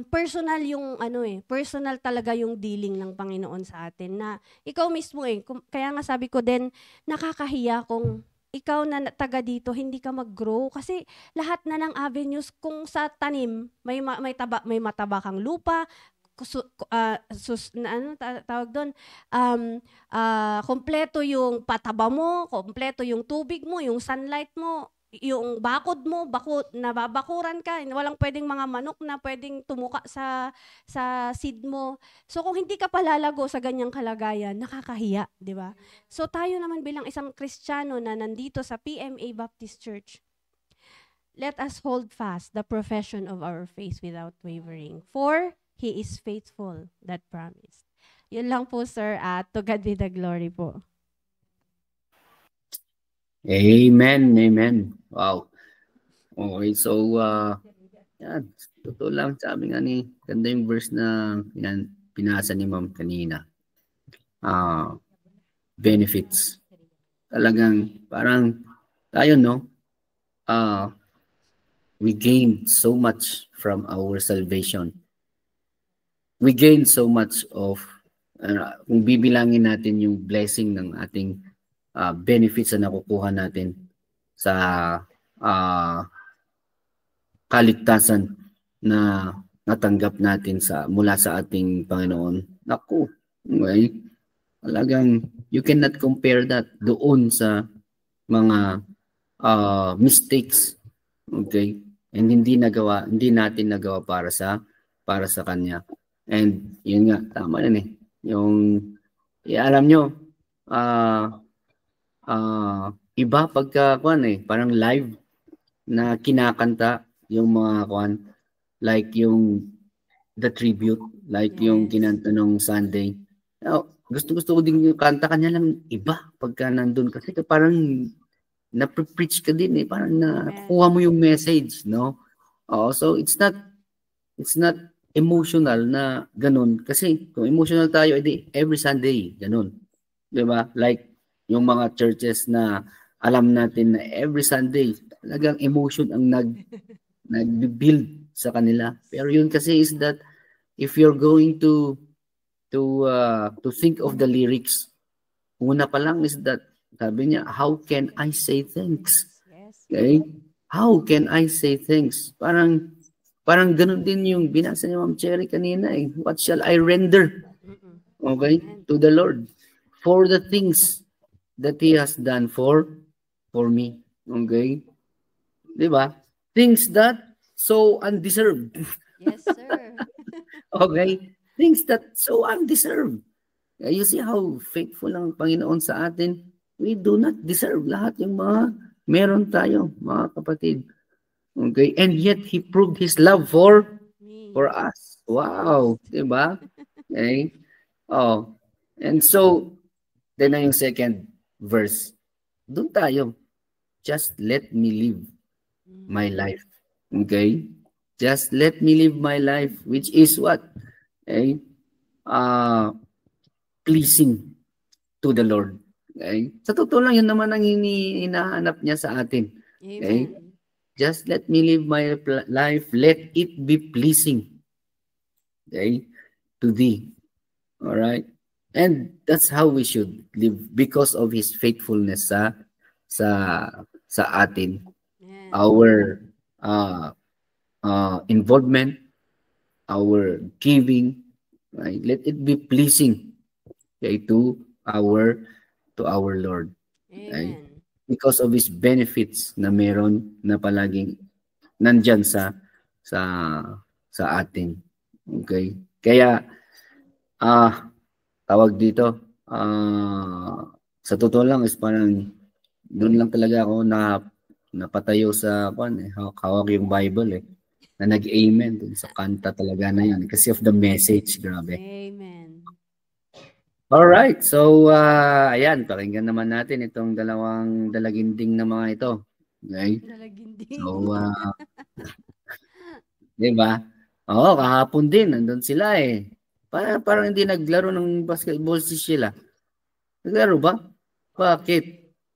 personal yung personal talaga yung dealing ng Panginoon sa atin na ikaw mismo kaya nga sabi ko din, nakakahiya kung ikaw na taga dito, hindi ka mag-grow kasi lahat na ng avenues kung sa tanim, may mataba kang lupa, tawag doon, kompleto yung pataba mo, kompleto yung tubig mo, yung sunlight mo, yung bakod mo, nababakuran ka, walang pwedeng mga manok na pwedeng tumuka sa seed mo. So kung hindi ka palalago sa ganyang kalagayan, nakakahiya, di ba? So tayo naman bilang isang Kristiyano na nandito sa PMA Baptist Church, let us hold fast the profession of our faith without wavering. For He is faithful that promised. Yun lang po, sir. To God be the glory po. Amen. Amen. Wow. Okay, so Yan, totoo lang, sabi nga ni, ganda yung verse na pinasa ni Ma'am kanina. Benefits. Talagang parang tayo, no? We gained so much from our salvation. We gained so much of, kung bibilangin natin yung blessing ng ating benefits na nakukuha natin sa kaligtasan na natanggap natin mula sa ating Panginoon. Naku, okay? Talagang you cannot compare that doon sa mga mistakes, okay? And hindi natin nagawa para sa kanya. And yun nga, tama yan eh. Yung alam nyo, iba pagka parang live na kinakanta yung mga like yung the tribute, like yung kinanta nung Sunday. Gusto ko din yung kanta kanya lang iba pagka nandun kasi parang na-preach ka din eh, parang nakuha mo yung message, no? So it's not emotional na ganun kasi kung emotional tayo edi every Sunday ganun. 'Di ba? Like yung mga churches na alam natin na every Sunday talagang emotion ang nag-build sa kanila. Pero yun kasi is that if you're going to think of the lyrics, una pa lang is that sabi niya, how can I say thanks? Okay? How can I say thanks? Parang ganun din yung binasa ni Ma'am Cherry kanina eh. What shall I render? Okay? To the Lord. For the things that He has done for me. Okay? Diba? Things that so undeserved. Yes, sir. Okay? Things that so undeserved. You see how faithful ang Panginoon sa atin? We do not deserve lahat yung mga meron tayo, mga kapatid. Okay? And yet, He proved His love for us. Wow! Diba? Okay? Oh. And so, then na yung second verse. Doon tayo. Just let me live my life. Okay? Just let me live my life, which is what? Okay? Pleasing to the Lord. Okay? Sa totoo lang, yun naman ang hinahanap niya sa atin. Okay? Amen. Just let me live my life. Let it be pleasing. Okay? To thee. Alright? And that's how we should live because of His faithfulness sa atin. Amen. Our involvement, our giving, right? Let it be pleasing, okay, to our Lord. Okay? Amen. Because of His benefits na meron na palaging nandyan sa atin. Okay? Kaya tawag dito sa totoo lang is parang doon lang talaga ako napatayo sa hawak yung Bible eh, na nag-amen dun sa kanta talaga na yan kasi of the message. Grabe. Amen. Alright, so ayan, pakinggan naman natin itong dalawang dalaginding na mga ito. Okay? Dalaginding. So, di ba? Oo, kahapon din, nandun sila eh. Parang hindi naglaro ng basketball si Sheila. Naglaro ba? Bakit?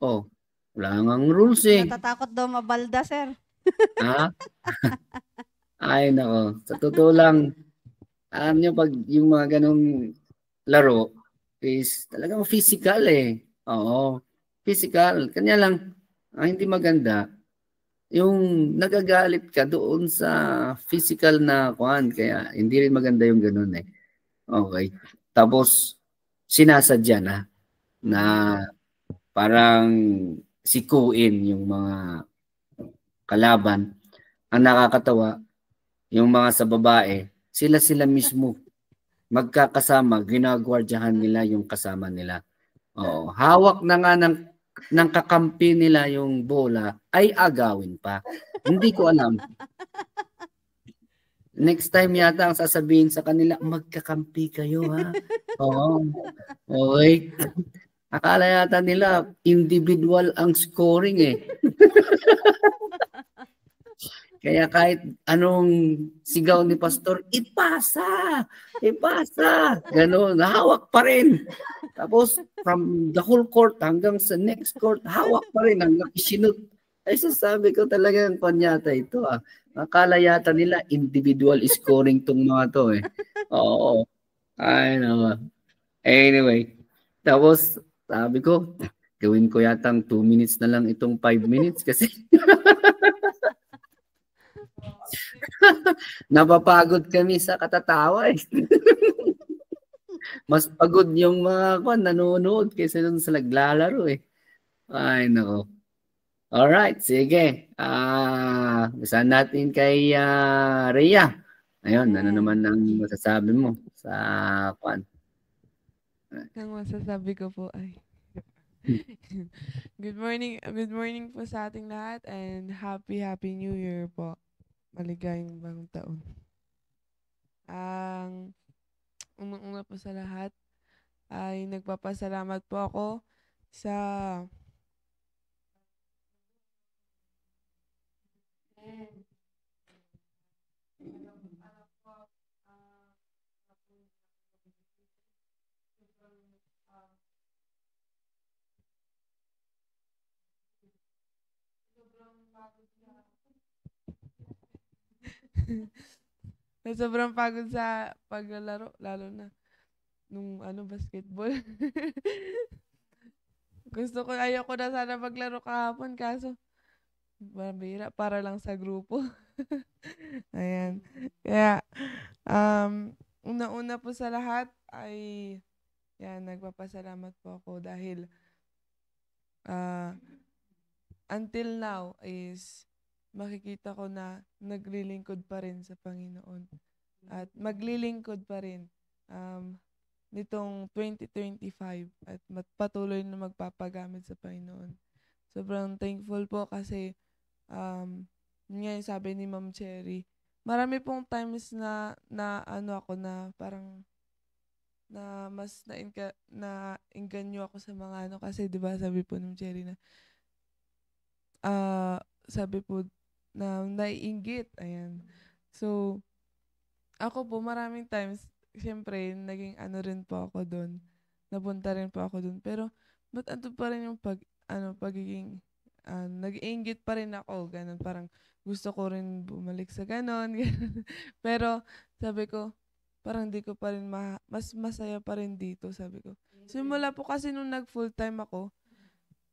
Oh, wala ngang rules eh. Natatakot daw mabalda, sir. Ha? Ay, nako. Sa totoo lang, alam nyo, pag yung mga ganong laro is talagang physical eh. Oo, physical. Kanya lang, ang hindi maganda, yung nagagalit ka doon sa physical na kuhan. Kaya hindi rin maganda yung ganun eh. Okay. Tapos, sinasadya na parang sikuin yung mga kalaban. Ang nakakatawa, yung mga sa babae, sila mismo magkakasama, ginagwardyahan nila yung kasama nila. Oo, hawak na nga ng kakampi nila yung bola, ay agawin pa. Hindi ko alam. Next time yata ang sasabihin sa kanila, magkakampi kayo ha. Oo. Okay. Akala yata nila individual ang scoring eh. Kaya kahit anong sigaw ni pastor, ipasa! Ipasa! Ganon, hawak pa rin. Tapos from the whole court hanggang sa next court, hawak pa rin hanggang isinut. Ay sasabi ko talagang panyata ito ah. Akala yata nila individual scoring tong mga to eh. Oo. Ay naman. Anyway, tapos sabi ko, gawin ko yatang 2 minutes na lang itong 5 minutes kasi napapagod kami sa katatawa eh. Mas pagod yung mga nanonood kaysa dun sa naglalaro eh. Ay nako. Alright, sige. Basahan natin kay Rhea. Ayun, ano Ayan. naman ang masasabi mo sa kwan? Ang masasabi ko po ay good morning po sa ating lahat and happy New Year po. Maligayang bagong taon. Ang unang-una po sa lahat ay nagpapasalamat po ako sa sobrang pagod sa paglalaro, lalo na nung basketball. Ayoko na sana maglaro kahapon kaso mabira para lang sa grupo. Ayan. Kaya, una-una po sa lahat ay yan, nagpapasalamat po ako dahil until now is makikita ko na naglilingkod pa rin sa Panginoon. At maglilingkod pa rin nitong 2025 at patuloy na magpapagamit sa Panginoon. Sobrang thankful po kasi yun nga yung sabi ni Ma'am Cherry, marami pong times na ako na parang na mas na inganyo ako sa mga kasi 'di ba sabi po ni Cherry na sabi po na naiinggit, ayan. So ako po maraming times siyempre naging rin po ako doon. Napunta rin po ako doon. Pero ba't pa rin yung pagiging nag-iinggit pa rin ako, ganun. Parang gusto ko rin bumalik sa ganun. Pero sabi ko, parang di ko pa rin mas masaya pa rin dito, sabi ko. Simula po kasi nung nag full-time ako,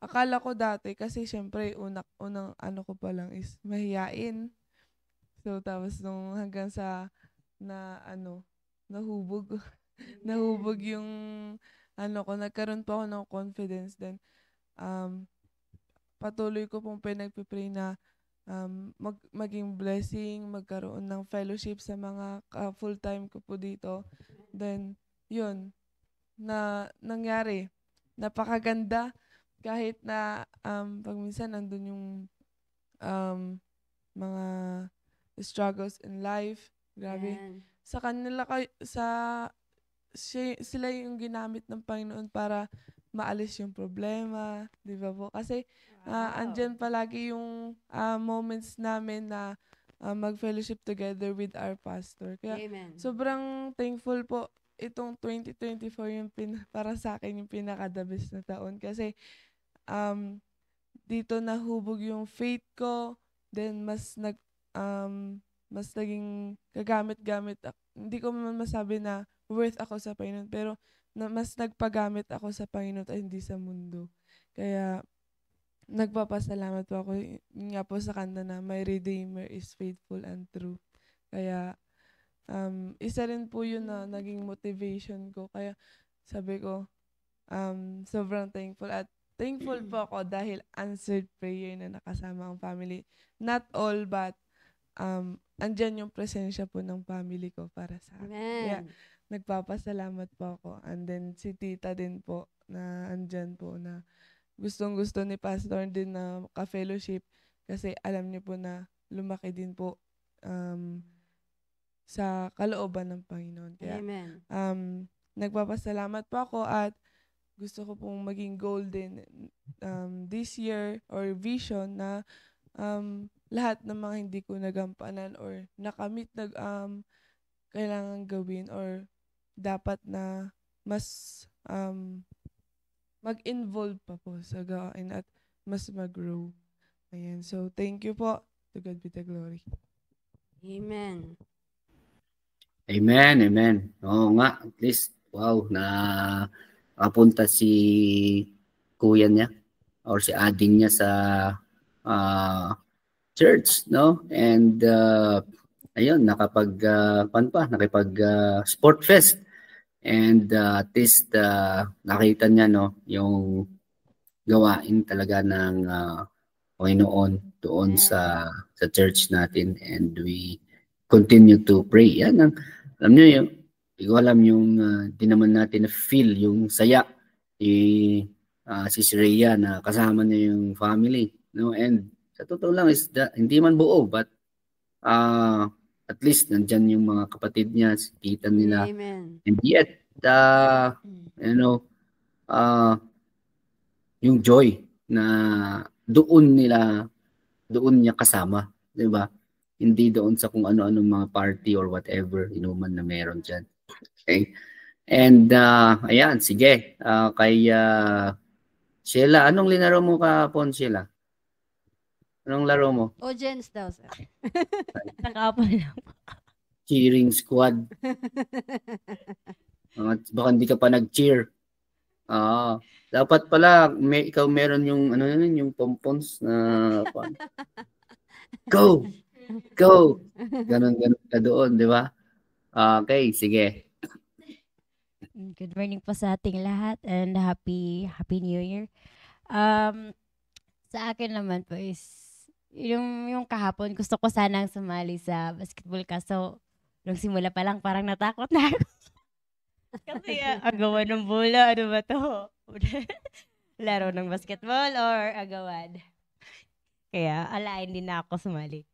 akala ko dati kasi syempre unang ko pa lang is mahiyain. So tapos nung hanggang sa nahubog nahubog yung nagkaroon pa ako ng confidence then patuloy ko pong pinagpipray na maging blessing, magkaroon ng fellowship sa mga full-time ko po dito. Then, yun, na nangyari. Napakaganda kahit na pag minsan nandun yung mga struggles in life. Grabe. Ayan. Sa kanila sila yung ginamit ng Panginoon para maalis yung problema, 'di ba po? Kasi andyan palagi yung moments namin na mag-fellowship together with our pastor. Kaya Amen. sobrang thankful po itong 2024 yung para sa akin yung pinaka-the best na taon kasi dito nahubog yung faith ko, then mas naging kagamit-gamit. Hindi ko man masabi na worth ako sa Panginoon, pero mas nagpagamit ako sa Panginoon at hindi sa mundo. Kaya nagpapasalamat po ako yun nga po sa kanta na my Redeemer is faithful and true. Kaya isa rin po yun na naging motivation ko. Kaya sabi ko, sobrang thankful at thankful po ako dahil answered prayer na nakasama ang family. Not all, but andyan yung presensya po ng family ko para sa akin. Kaya Amen. nagpapasalamat po ako. And then si tita din po na andyan po na gustong-gusto ni Pastor din na ka-fellowship kasi alam niyo po na lumaki din po sa kalooban ng Panginoon. Kaya Amen. nagpapasalamat po ako at gusto ko pong maging goal din this year or vision na lahat ng mga hindi ko nagampanan or nakamit kailangan gawin or dapat na mas mag-involve pa po sa gawain at mas mag-grow. Ayan. So, thank you po. To God be the glory. Amen. Amen, amen. Oo nga, at least, wow, nakapunta si kuya niya or si ading niya sa church, no? And ayun, nakipag sport fest. And at least nakita niya, no, yung gawain talaga ng Panginoon doon sa church natin, and we continue to pray. Yan ang, alam niyo yung, hindi ko alam yung di naman natin na feel yung saya ni si Rhea na kasama niya yung family, no? And sa totoo lang is hindi man buo, but at least nandyan yung mga kapatid niya, kita nila. Amen. And yet you know, yung joy na doon niya kasama, 'di ba? Hindi doon sa kung ano-anong mga party or whatever, inuman na meron diyan. Okay? And ayan, sige. Kay Sheila, anong linaro mo kahapon, Sheila? Anong laro mo? Audience daw, sir. Nakapon lang. Cheering squad. Baka hindi ka pa nag-cheer. Dapat pala ikaw meron yung ano yun, yung pompons na go. Ganon ka doon, di ba? Okay, sige. Good morning po sa ating lahat and happy New Year. Sa akin naman po is yung kahapon gusto ko sanang sumali sa basketball, kaso nung simula pa lang parang natakot na ako. Kasi agawan ng bola, ano ba to? Laro ng basketball or agawad? Kaya alain din na ako sumali.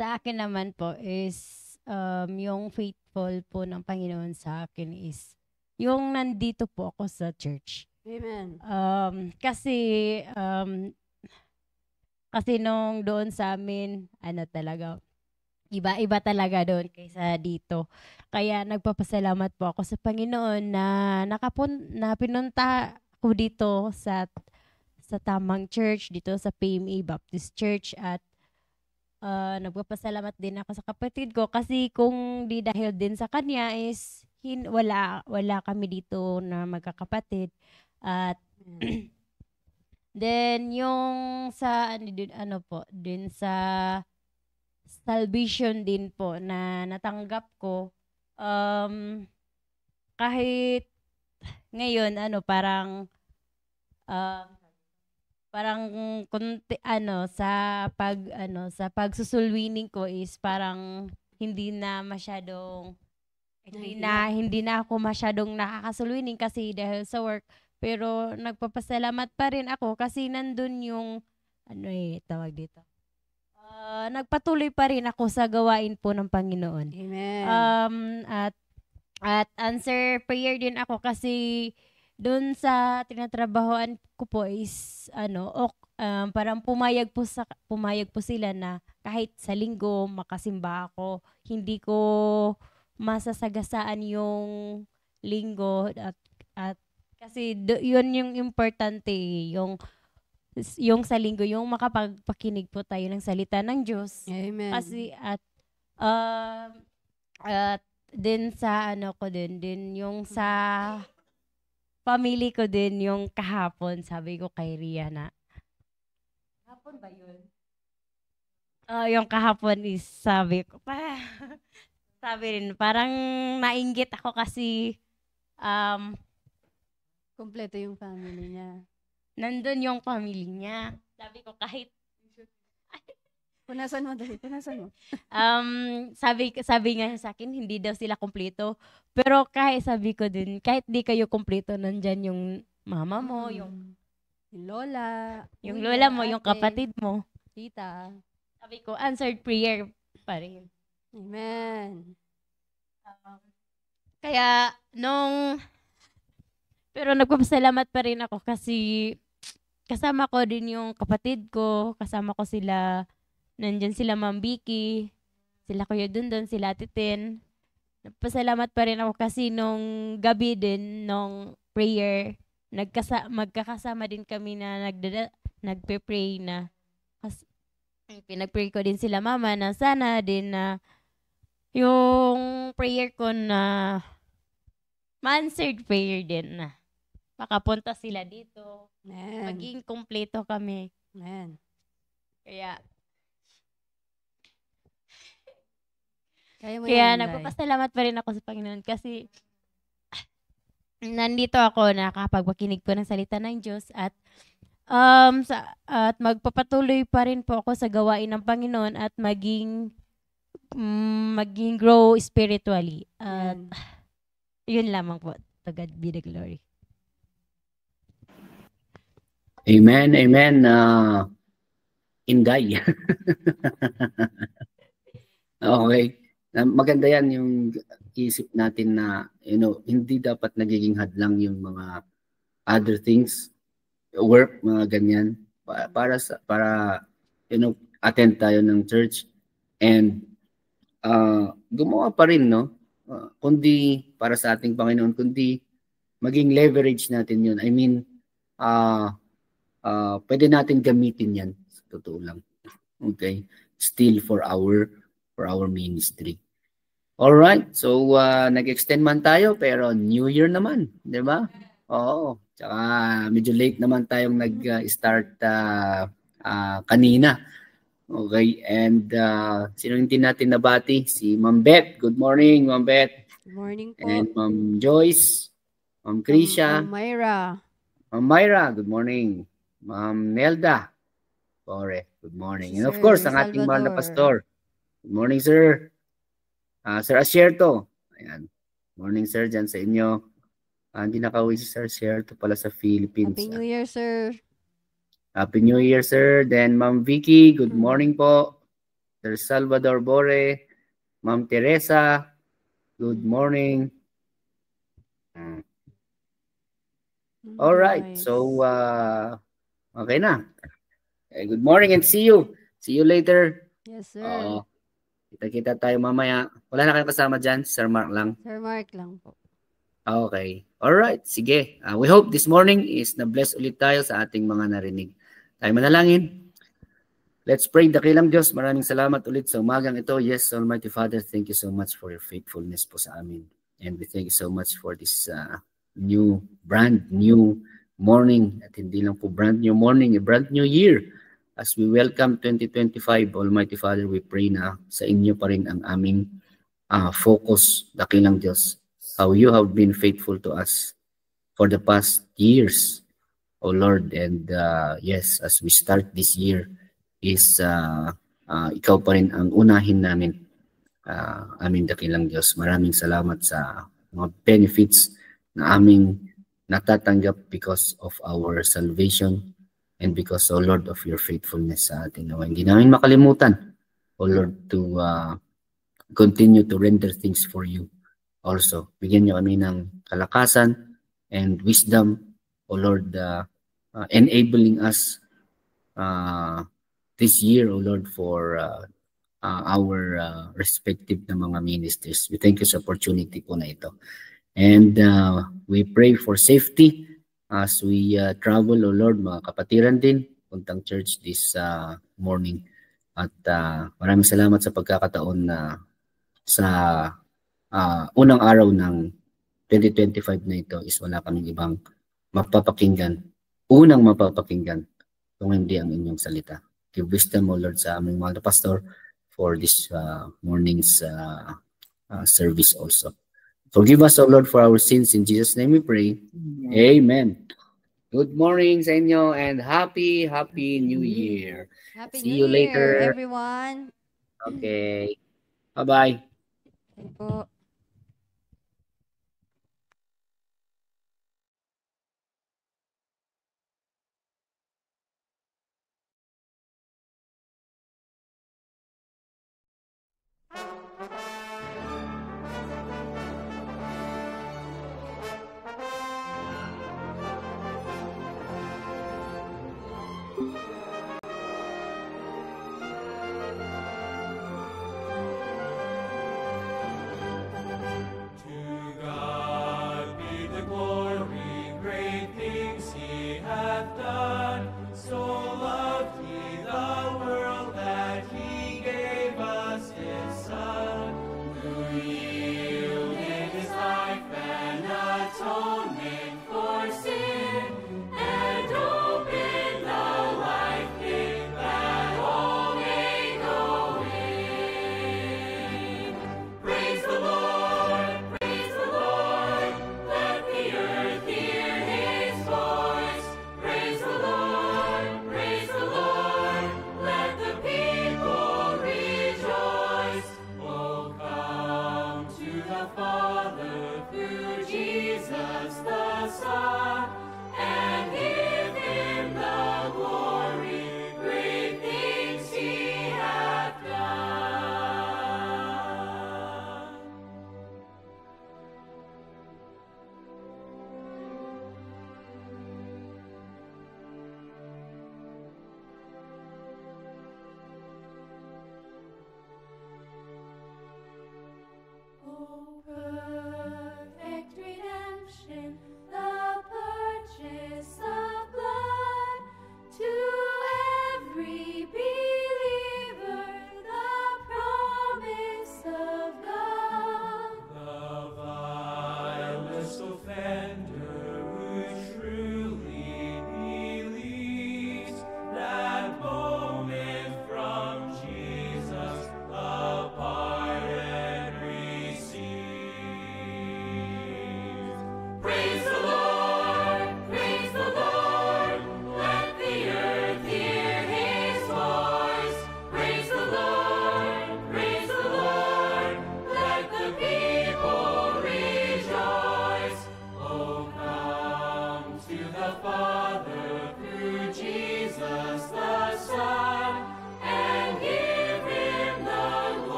Sa akin naman po is yung faithful po ng Panginoon sa akin is yung nandito po ako sa church. Amen. Kasi nung doon sa amin, ano talaga, iba-iba talaga doon kaysa dito. Kaya nagpapasalamat po ako sa Panginoon na pinunta ko dito sa tamang church, dito sa PMA Baptist Church, at nagpapasalamat din ako sa kapatid ko kasi kung di dahil din sa kanya is wala kami dito na magkakapatid. At then yung sa din sa salvation din po na natanggap ko, kahit ngayon parang konti sa pagsusulwining ko is parang hindi na ako masyadong nakakasulwining kasi dahil sa work, pero nagpapasalamat pa rin ako kasi nandun yung tawag dito. Nagpatuloy pa rin ako sa gawain po ng Panginoon. Amen. At answer prayer din ako kasi doon sa tinatrabahoan ko po is parang pumayag po sila na kahit sa linggo makasimba ako, hindi ko masasagasaan yung linggo at kasi yun yung importante, yung sa linggo, yung makapagpakinig po tayo ng salita ng Diyos. Amen. Kasi at din sa din yung sa family ko din, yung kahapon, sabi ko kay Ria na, kahapon ba yun? Yung kahapon is sabi ko, sabi rin, parang nainggit ako kasi Kompleto yung family niya. nandun yung family niya. Sabi ko kahit Punasan mo dali, punasan mo. sabi nga sa akin, hindi daw sila kumpleto. Pero kahit sabi ko din, kahit di kayo kumpleto, nandyan yung mama mo, yung lola, yung kuya, lola mo, yung ate, kapatid mo. tita. Sabi ko, answered prayer pa rin. Amen. Kaya pero nagpapasalamat pa rin ako kasi kasama ko din yung kapatid ko, kasama ko sila, nandyan sila Ma'am Vicky, sila Kuya Dundon, sila Titin. Pasalamat pa rin ako kasi nung gabi din, nung prayer, magkakasama din kami na nagpe-pray na. Pinag-pray ko din sila mama na sana din na yung prayer ko na ma-answered prayer din na makapunta sila dito. Amen. Maging kumpleto kami. Amen. Kaya Kaya mo Kaya yan, Day. nagpapasalamat pa rin ako sa Panginoon kasi nandito ako nakakapagpakinig po ng salita ng Diyos at magpapatuloy pa rin po ako sa gawain ng Panginoon at maging grow spiritually. At Amen. yun lamang po. To God be the glory. Amen, amen. Inday. Okay. Maganda yan yung isip natin na, hindi dapat nagiging hadlang yung mga other things, work, mga ganyan, para attend tayo ng church and gumawa pa rin, no? Kundi para sa ating Panginoon, kundi maging leverage natin yun. I mean, pwede natin gamitin yan. Sa totoo lang. Okay? Still for our ministry. Alright. So, nag-extend man tayo, pero New Year naman. Di ba? Oo. Tsaka, medyo late naman tayong nag-start kanina. Okay. And, sino hindi natin nabati? Si Ma'am Beth. Good morning, Ma'am Beth. Good morning po. And Ma'am Joyce. Ma'am Krisha. Myra. Ma'am Myra, good morning. Ma'am Nelda. Bore, good morning. And of Sir course, ang ating mahal na Salvador. pastor. Good morning, sir. Sir Asierto. Ayan. Morning, sir, dyan sa inyo. Hindi nakauwi si Sir Asierto pala sa Philippines. Happy New Year, sir. Happy New Year, sir. Then, Ma'am Vicky, good morning po. Sir Salvador Bore. Ma'am Teresa, good morning. All right. Nice. So, okay na. Good morning and see you. See you later. Yes, sir. Kita-kita tayo mamaya. Wala na kayong kasama dyan? Sir Mark lang. Sir Mark lang po. Okay. All right. Sige. We hope this morning is na-bless ulit tayo sa ating mga narinig. Tayo manalangin. Let's pray. Dakilang Diyos, maraming salamat ulit sa umagang ito. Yes, Almighty Father, thank you so much for your faithfulness po sa amin. And we thank you so much for this brand new morning. At hindi lang po brand new morning, a brand new year. As we welcome 2025, Almighty Father, we pray na sa inyo pa rin ang aming focus, dakilang Diyos. How you have been faithful to us for the past years, O Lord. And yes, as we start this year, is ikaw pa rin ang unahin namin, aming dakilang Diyos. Maraming salamat sa mga benefits na aming natatanggap because of our salvation and because, O Lord, of your faithfulness sa atin. Hindi namin makalimutan, O Lord, to continue to render things for you also. Bigyan niyo kami ng kalakasan and wisdom, O Lord, enabling us this year, O Lord, for our respective na mga ministers. We thank you sa opportunity po na ito. And we pray for safety as we travel, O Lord, mga kapatiran din, puntang church this morning. At maraming salamat sa pagkakataon na sa unang araw ng 2025 na ito is wala kaming ibang mapapakinggan, unang mapapakinggan kung hindi ang inyong salita. Give wisdom, O Lord, sa aming mga pastor for this morning's service also. Forgive us, O Lord, for our sins. In Jesus' name we pray. Amen. Good morning sa inyo and happy New Year. Happy See New you Year, later. everyone. Okay. Bye-bye. Thank you po.